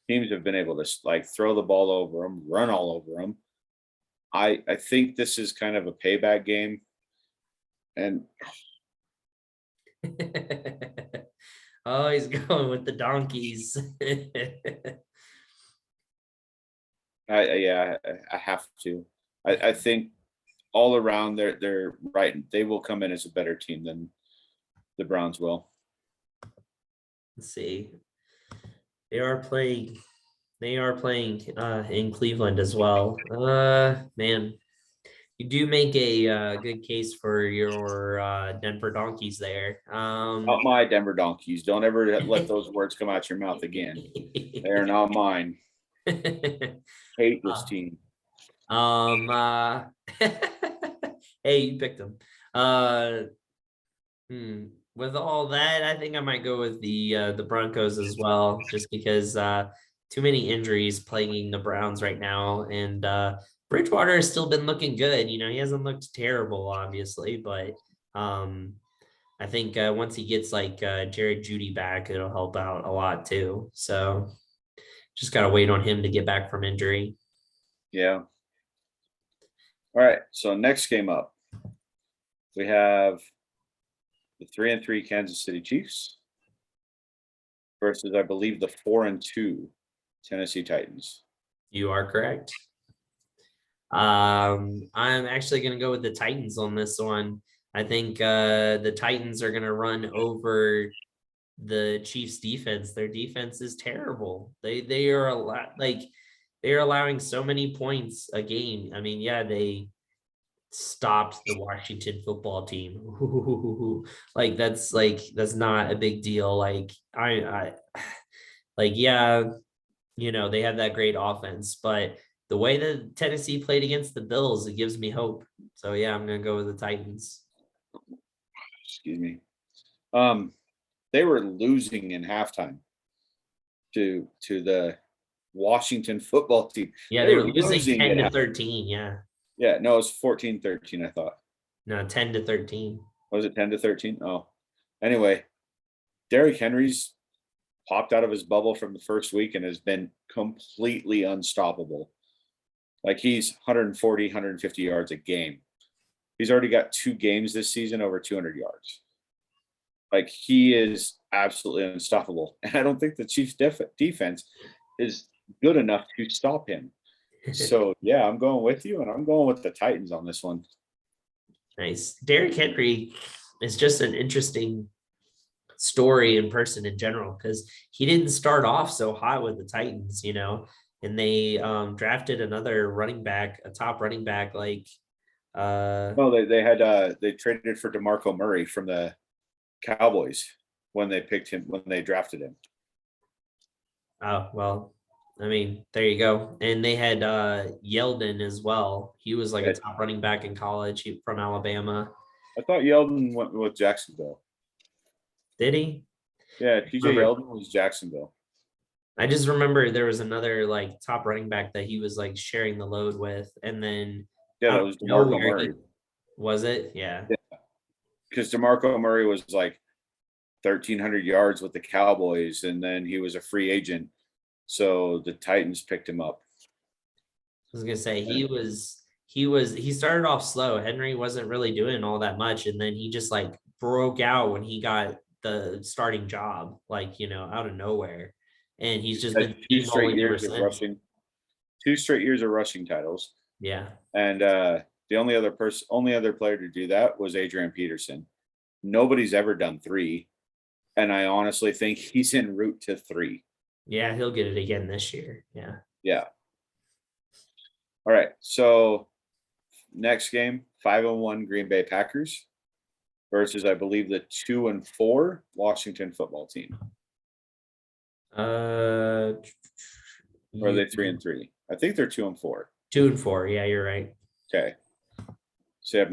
Teams have been able to like throw the ball over them, run all over them. I think this is kind of a payback game. And Oh, he's going with the donkeys. I have to. I think all around they're right. They will come in as a better team than the Browns will. Let's see. They are playing in Cleveland as well. Man, you do make a good case for your Denver Donkeys there. Not my Denver Donkeys. Don't ever let those words come out your mouth again. They are not mine. Hate this team. Um uh hey, you picked them. With all that, I think I might go with the Broncos as well, just because too many injuries plaguing the Browns right now, and Bridgewater has still been looking good. You know, he hasn't looked terrible, obviously, but I think once he gets like Jared Judy back, it'll help out a lot too. So just gotta wait on him to get back from injury. Yeah. All right. So next game up, we have the 3-3 Kansas City Chiefs versus, I believe, the 4-2 Tennessee Titans. You are correct. I'm actually going to go with the Titans on this one. I think the Titans are going to run over the Chiefs defense. Their defense is terrible. They are a lot like they are allowing so many points a game. I mean, yeah, they stopped the Washington football team. That's not a big deal. I like yeah, you know, they have that great offense, but the way that Tennessee played against the Bills, it gives me hope. So yeah, I'm gonna go with the Titans. Excuse me. They were losing in halftime to the Washington football team. Yeah, They they were were losing losing 10-13. Yeah. Yeah, no, it was 14-13, I thought. No, 10-13. Was it 10-13? Oh. Anyway, Derrick Henry's popped out of his bubble from the first week and has been completely unstoppable. Like he's 140, 150 yards a game. He's already got 2 games this season over 200 yards. Like he is absolutely unstoppable. And I don't think the Chiefs defense is good enough to stop him. So yeah, I'm going with you, and I'm going with the Titans on this one. Nice. Derrick Henry is just an interesting story in person in general because he didn't start off so hot with the Titans, you know, and they drafted another running back, a top running back, like No, they traded for DeMarco Murray from the Cowboys when they drafted him. Oh, well, I mean, there you go. And they had Yeldon as well. He was like a top running back in college. From Alabama. I thought Yeldon went with Jacksonville. Did he? Yeah, TJ Yeldon was Jacksonville. I just remember there was another like top running back that he was like sharing the load with, and then Yeah, that was DeMarco Murray. Was it? Yeah. Because DeMarco Murray was like 1,300 yards with the Cowboys, and then he was a free agent. So the Titans picked him up. I was gonna say he started off slow. Henry wasn't really doing all that much, and then he just like broke out when he got the starting job, like out of nowhere. And he's just been 2 straight years of since. rushing. 2 straight years of rushing titles. Yeah. And the only other player to do that was Adrian Peterson. Nobody's ever done 3. And I honestly think he's en route to 3. Yeah, he'll get it again this year. Yeah. Yeah. All right. So next game, 5-1 Green Bay Packers versus, I believe, the 2-4 Washington football team. Or are they 3-3? I think they're 2-4. 2-4. Yeah, you're right. Okay. So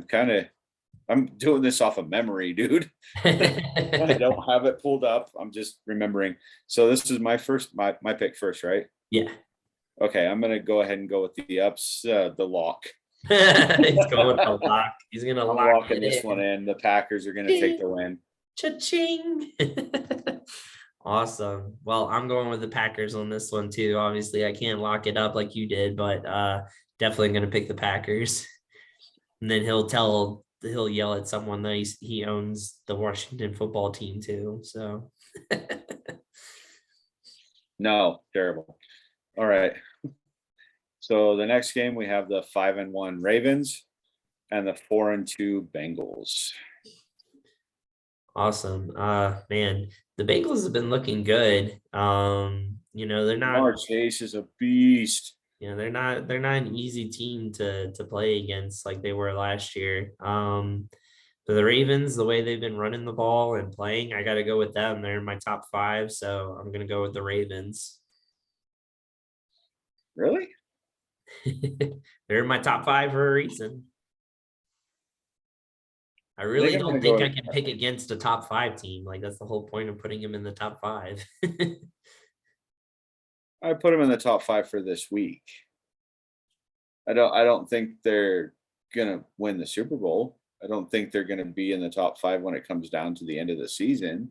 I'm doing this off of memory, dude. I don't have it pulled up. I'm just remembering. So this is my pick first, right? Yeah. Okay, I'm gonna go ahead and go with the ups, the lock. He's going with the lock. He's gonna lock this one in. The Packers are gonna take the win. Cha-ching. Awesome. Well, I'm going with the Packers on this one too. Obviously, I can't lock it up like you did, but definitely gonna pick the Packers. And then he'll yell at someone that he owns the Washington football team too. So no, terrible. All right. So the next game we have the 5-1 Ravens and the 4-2 Bengals. Awesome. Man, the Bengals have been looking good. They're not. Jamar Chase is a beast. They're not an easy team to play against like they were last year. But the Ravens, the way they've been running the ball and playing, I got to go with them. They're in my top 5, so I'm gonna go with the Ravens. Really? They're in my top 5 for a reason. I really don't think I can pick against a top 5 team. Like that's the whole point of putting him in the top 5. I put them in the top 5 for this week. I don't think they're gonna win the Super Bowl. I don't think they're gonna be in the top 5 when it comes down to the end of the season.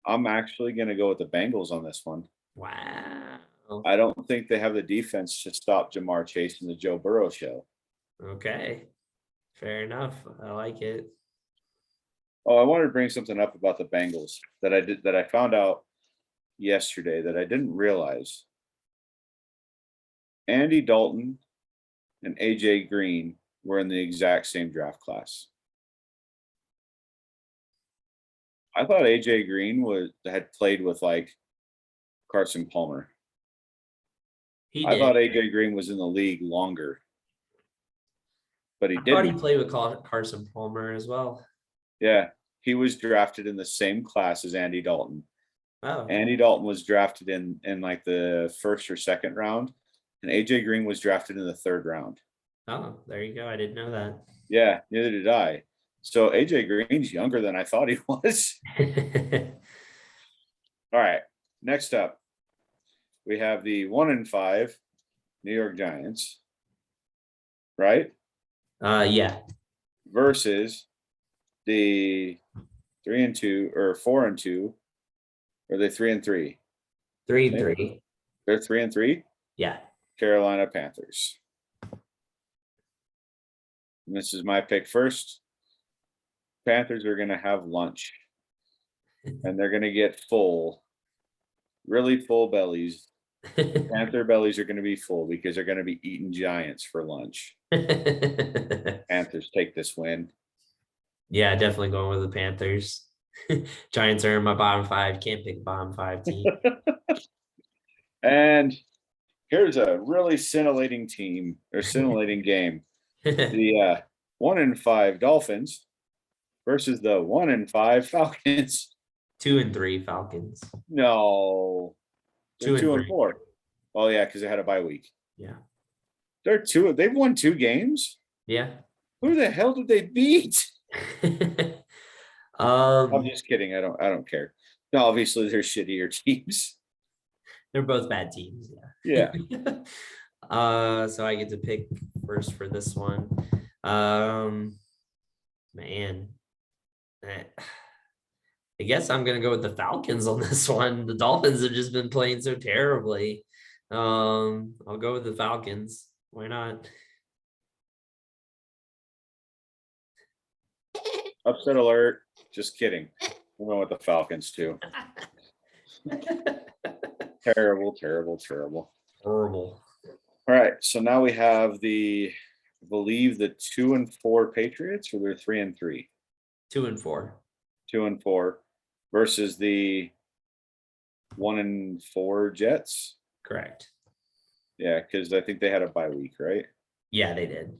I'm actually gonna go with the Bengals on this one. Wow. I don't think they have the defense to stop Jamar Chase and the Joe Burrow show. Okay. Fair enough. I like it. Oh, I wanted to bring something up about the Bengals that I found out yesterday that I didn't realize. Andy Dalton and AJ Green were in the exact same draft class. I thought AJ Green had played with like Carson Palmer. I thought AJ Green was in the league longer, but he didn't. I thought he played with Carson Palmer as well. Yeah, he was drafted in the same class as Andy Dalton. Oh. Andy Dalton was drafted in like the 1st or 2nd round, and AJ Green was drafted in the 3rd round. Oh, there you go. I didn't know that. Yeah, neither did I. So AJ Green's younger than I thought he was. All right, next up, we have the 1-5 New York Giants, right? Yeah. Versus the 3-2 or 4-2. Or are they 3-3? 3-3. They're 3-3? Yeah. Carolina Panthers. And this is my pick first. Panthers are going to have lunch. And they're going to get full. Really full bellies. Panther bellies are going to be full because they're going to be eating Giants for lunch. Panthers take this win. Yeah, definitely going with the Panthers. Giants are in my bottom 5. Can't pick bottom 5 team. And Here's a really scintillating team or scintillating game. The 1-5 Dolphins versus the 1-5 Falcons. 2-3 Falcons. No, they're 2-4. Oh yeah, because they had a bye week. Yeah. They've won 2 games. Yeah. Who the hell did they beat? I'm um, just kidding. I don't care. No, obviously they're shittier teams. they're both bad teams. Yeah. So I get to pick first for this one. Man, I guess I'm gonna go with the Falcons on this one. The Dolphins have just been playing so terribly. I'll go with the Falcons. Why not? Upset alert. Just kidding. I'm going with the Falcons too. Terrible, terrible, terrible. Horrible. All right. So now we have I believe the 2-4 Patriots, or they're 3-3. 2-4. 2-4 versus the 1-4 Jets. Correct. Yeah, because I think they had a bye week, right? Yeah, they did.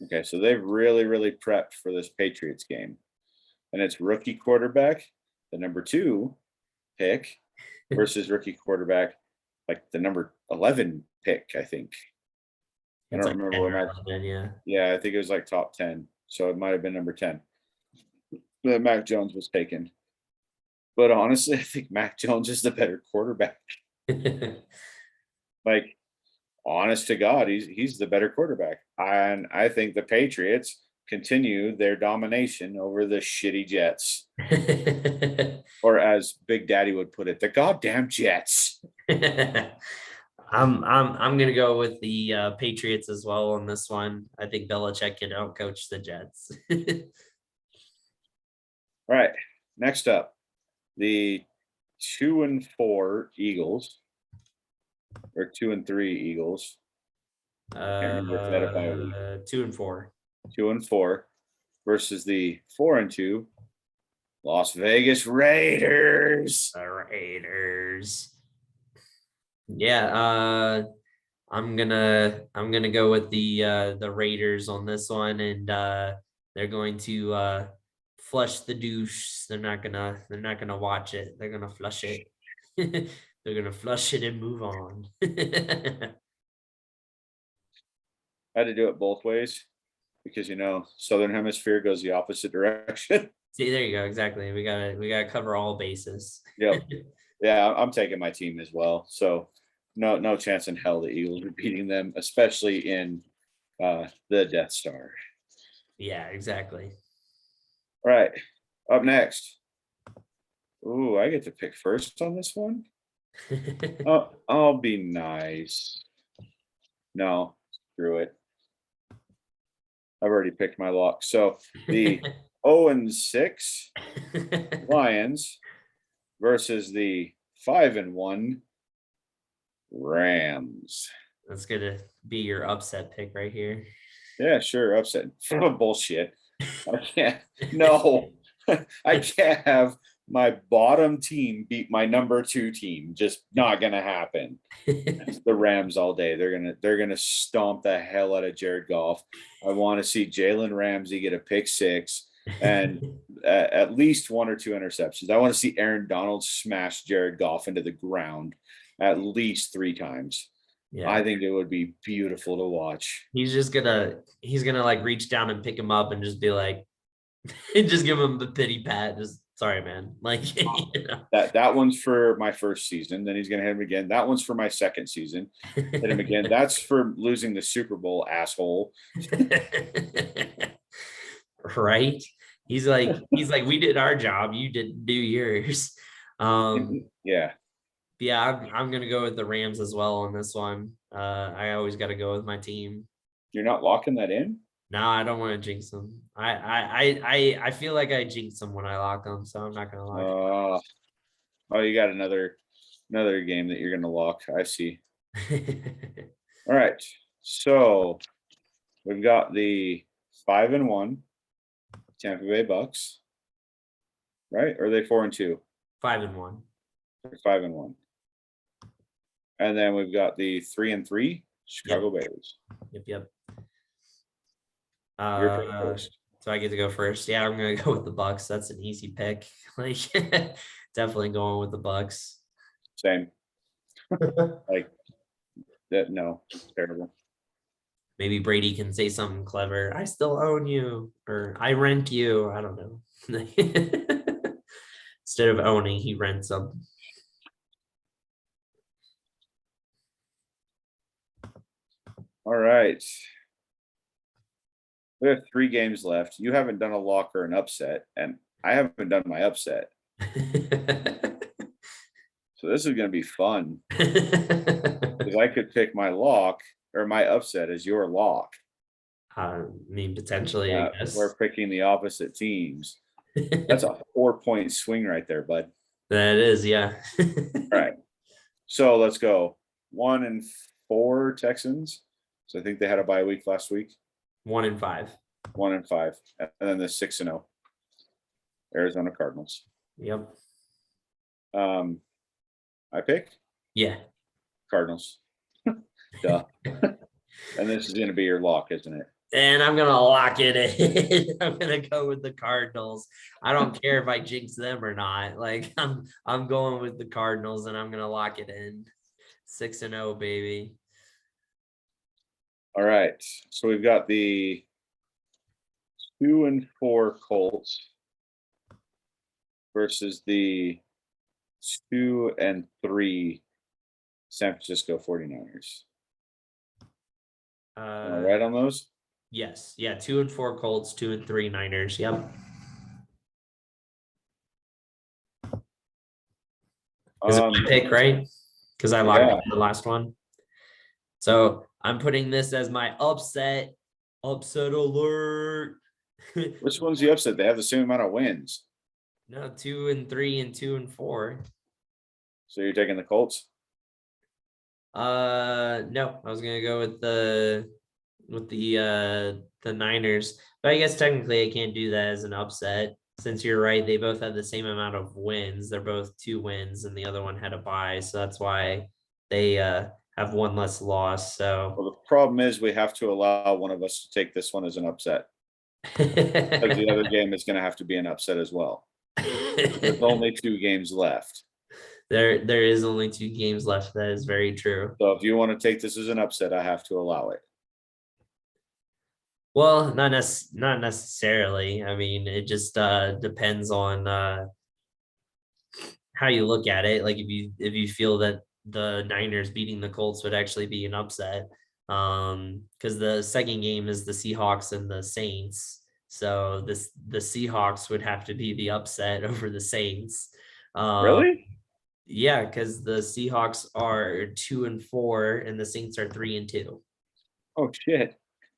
Okay, so they've really, really prepped for this Patriots game. And it's rookie quarterback, the number 2 pick, versus rookie quarterback, like the number 11 pick, I think. I It's don't like remember 10 where or 11, yeah. Yeah, I think it was like top 10. So it might have been number 10 that Mac Jones was taken. But honestly, I think Mac Jones is the better quarterback. Like, honest to God, he's the better quarterback. And I think the Patriots continue their domination over the shitty Jets. Or as Big Daddy would put it, the goddamn Jets. I'm gonna go with the Patriots as well on this one. I think Belichick can outcoach the Jets. All right. Next up, the 2-4 Eagles, or 2-3 Eagles. Can't remember if they had a bye week. 2-4. 2-4 versus the 4-2 Las Vegas Raiders. The Raiders. Yeah, I'm gonna go with the Raiders on this one, and they're going to flush the douche. They're not gonna watch it. They're gonna flush it. They're gonna flush it and move on. I had to do it both ways because Southern Hemisphere goes the opposite direction. See, there you go. Exactly. We gotta cover all bases. Yep. Yeah, I'm taking my team as well. So no chance in hell the Eagles are beating them, especially in the Death Star. Yeah, exactly. All right. Up next. Ooh, I get to pick first on this one. I'll be nice. No, screw it. I've already picked my lock. So the 0-6 Lions versus the 5-1 Rams. That's gonna be your upset pick right here. Yeah, sure. Upset. Bullshit. I can't. No, I can't have my bottom team beat my number 2 team. Just not gonna happen. It's the Rams all day. They're gonna stomp the hell out of Jared Goff. I want to see Jalen Ramsey get a pick 6 and at least 1 or 2 interceptions. I want to see Aaron Donald smash Jared Goff into the ground at least 3 times. Yeah. I think it would be beautiful to watch. He's gonna like reach down and pick him up and just be like, just give him the pity pat. Just sorry, man. Like that one's for my first season. Then he's gonna hit him again. That one's for my second season. Hit him again. That's for losing the Super Bowl, asshole. Right? He's like, we did our job. You didn't do yours. Yeah. Yeah, I'm gonna go with the Rams as well on this one. I always got to go with my team. You're not locking that in? No, I don't want to jinx them. I feel like I jinx them when I lock them, so I'm not gonna lock. Oh, you got another game that you're gonna lock. I see. All right, so we've got the 5-1 Tampa Bay Bucks, right? Or are they 4-2? 5-1. 5-1. And then we've got the 3-3 Chicago Yep. Bears. Yep. Your pick first. So I get to go first. Yeah, I'm gonna go with the Bucks. That's an easy pick. Like definitely going with the Bucks. Same. Like that. No, terrible. Maybe Brady can say something clever. I still own you, or I rent you. I don't know. Instead of owning, he rents them. All right. We have 3 games left. You haven't done a lock or an upset, and I haven't done my upset. So this is going to be fun because I could pick my lock or my upset as your lock. I mean, potentially, I We're guess. picking the opposite teams. That's a 4-point swing right there, bud. That is, yeah. All right. So let's go. 1-4 Texans. So I think they had a bye week last week. 1-5. 1-5. And then the 6-0 Arizona Cardinals. Yep. I pick Yeah. Cardinals. Duh. And this is going to be your lock, isn't it? And I'm gonna lock it in. I'm gonna go with the Cardinals. I don't care if I jinx them or not. Like I'm going with the Cardinals, and I'm gonna lock it in. 6-0, baby. All right. So we've got the 2-4 Colts versus the 2-3 San Francisco 49ers. Am I right on those? Yes, yeah. 2-4 Colts, 2-3 Niners. Yep. Is it my pick, right? Because I locked Yeah. in the last one. So I'm putting this as my upset. Upset alert. Which one's the upset? They have the same amount of wins. No, 2-3 and 2-4. So you're taking the Colts? No, I was gonna go with the Niners, but I guess technically I can't do that as an upset since you're right. They both have the same amount of wins. They're both 2 wins, and the other one had a bye, so that's why they have one less loss. So Well, the problem is we have to allow one of us to take this one as an upset. Like the other game is going to have to be an upset as well. There's only 2 games left. There is only 2 games left. That is very true. So if you want to take this as an upset, I have to allow it. Well, not necessarily. I mean, it just depends on how you look at it. Like if you feel that the Niners beating the Colts would actually be an upset, because the second game is the Seahawks and the Saints. So the Seahawks would have to be the upset over the Saints. Really? Yeah, because the Seahawks are 2-4 and the Saints are 3-2. Oh shit.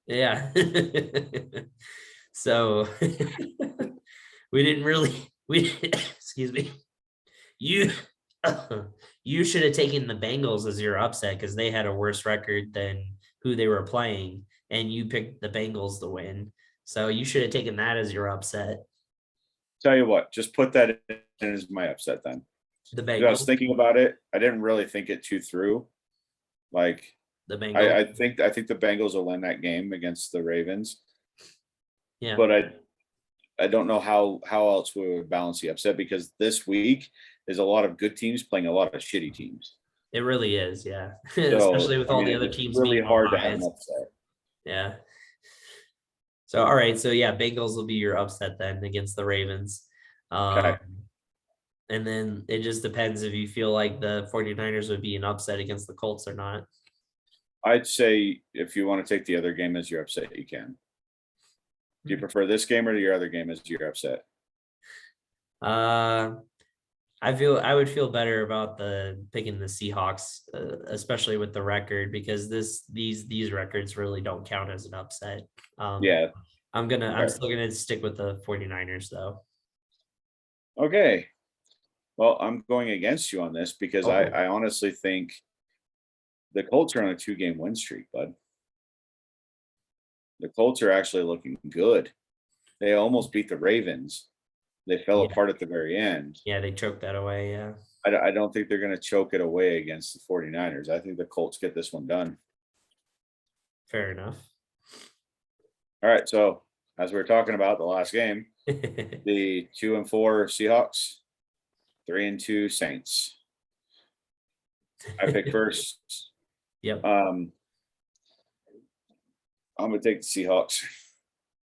Yeah. So we didn't really excuse me. You you should have taken the Bengals as your upset because they had a worse record than who they were playing, and you picked the Bengals to win. So you should have taken that as your upset. Tell you what, just put that in as my upset then. The I was Bengals. thinking about it. I didn't really think it too through. Like The Bengals. I think the Bengals will win that game against the Ravens. Yeah. But I don't know how else we would balance the upset because this week is a lot of good teams playing a lot of shitty teams. It really is, yeah. So, Especially with all the other it's teams really being hard to have biased. an upset. Yeah. So all right, so yeah, Bengals will be your upset then against the Ravens. Okay. And then it just depends if you feel like the 49ers would be an upset against the Colts or not. I'd say if you want to take the other game as your upset, you can. Do you prefer this game or your other game as your upset? I would feel better about the picking the Seahawks, especially with the record, because these records really don't count as an upset. Yeah. I'm still gonna stick with the 49ers though. Okay. Well, I'm going against you on this because Oh. I honestly think the Colts are on a 2-game win streak, bud. The Colts are actually looking good. They almost beat the Ravens. They fell Yeah. apart at the very end. Yeah, they choked that away. Yeah. I don't think they're going to choke it away against the 49ers. I think the Colts get this one done. Fair enough. All right. So as we were talking about the last game, the 2-4 Seahawks, 3-2 Saints. I pick first. Yep. I'm gonna take the Seahawks.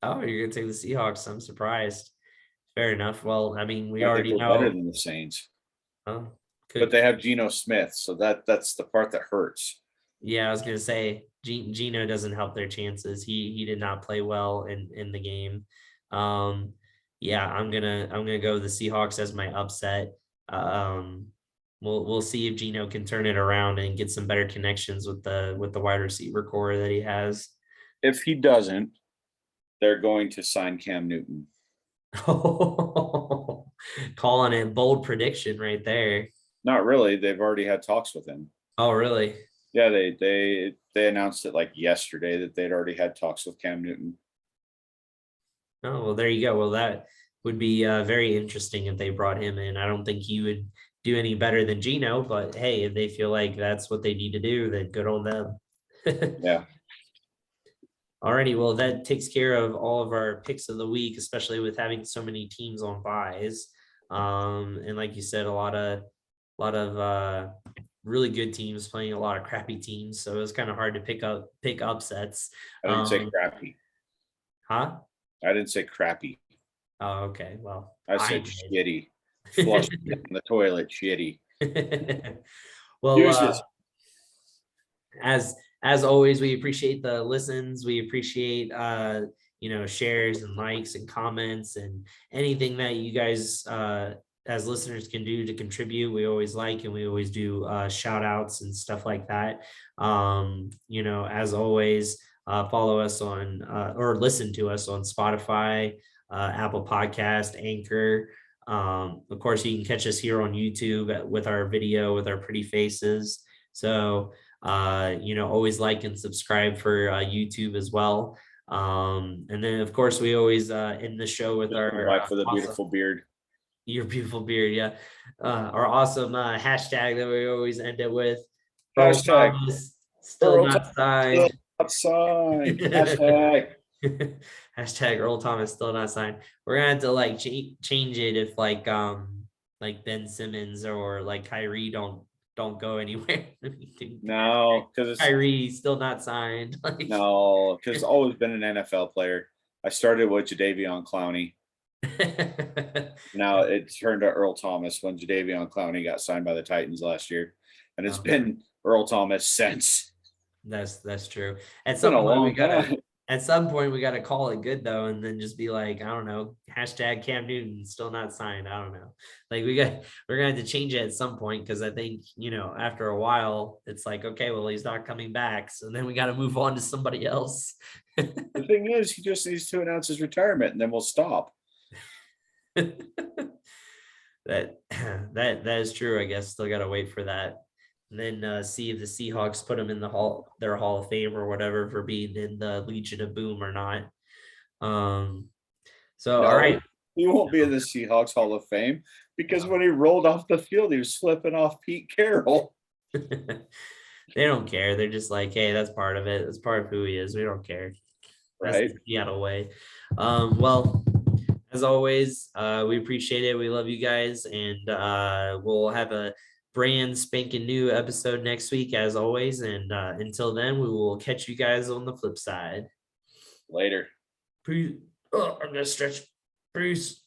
Oh, you're gonna take the Seahawks. I'm surprised. Fair enough. Well, I mean, we I already think we're better know. than the Saints, Oh, but they have Geno Smith, so that's the part that hurts. yeah, I was gonna say Gino doesn't help their chances. He did not play well in the game. Yeah, I'm gonna go the Seahawks as my upset. Um, we'll see if Gino can turn it around and get some better connections with the wide receiver core that he has. If he doesn't, they're going to sign Cam Newton. Calling it bold prediction right there. Not really. They've already had talks with him. Oh, really? Yeah, they announced it like yesterday that they'd already had talks with Cam Newton. Oh, well, there you go. Well, that would be very interesting if they brought him in. I don't think he would do any better than Gino, but hey, if they feel like that's what they need to do, then good on them. Yeah. Alrighty, well, that takes care of all of our picks of the week, especially with having so many teams on buys. And like you said, a lot of really good teams playing a lot of crappy teams. So it was kind of hard to pick upsets. I didn't say crappy. Huh? I didn't say crappy. Oh, okay. Well, I said shitty. Flush in the toilet, shitty. Well, Useless. as always, we appreciate the listens. We appreciate shares and likes and comments and anything that you guys as listeners can do to contribute. We always like and we always do shout outs and stuff like that. As always, follow us on or listen to us on Spotify, Apple Podcast, Anchor. Of course, you can catch us here on YouTube with our video with our pretty faces. So always like and subscribe for YouTube as well. And then of course we always end the show with our for the beautiful beard. Your beautiful beard, yeah. Our awesome hashtag that we always end it with. Hashtag Earl Thomas, still not signed. Hashtag. Hashtag Earl Thomas still not signed. We're gonna have to like change it if like Ben Simmons or like Kyrie don't go anywhere. No, because Kyrie still not signed. No, because always been an NFL player. I started with Jadeveon Clowney. Now it turned to Earl Thomas when Jadeveon Clowney got signed by the Titans last year, and it's been Earl Thomas since. That's true. At some point we gotta call it good though, and then just be like, I don't know, hashtag Cam Newton still not signed. I don't know. Like we're gonna have to change it at some point because I think after a while it's like, okay, well he's not coming back, so then we got to move on to somebody else. The thing is, he just needs to announce his retirement, and then we'll stop. That is true. I guess still gotta wait for that. And then see if the Seahawks put them in their Hall of Fame or whatever for being in the Legion of Boom or not. All right. He won't be in the Seahawks Hall of Fame because when he rolled off the field, he was flipping off Pete Carroll. They don't care. They're just like, hey, that's part of it. That's part of who he is. We don't care. That's right. The Seattle way. Well, as always, we appreciate it. We love you guys, and we'll have a brand spanking new episode next week, as always. And until then, we will catch you guys on the flip side. Later. Peace. Oh, I'm gonna stretch. Peace.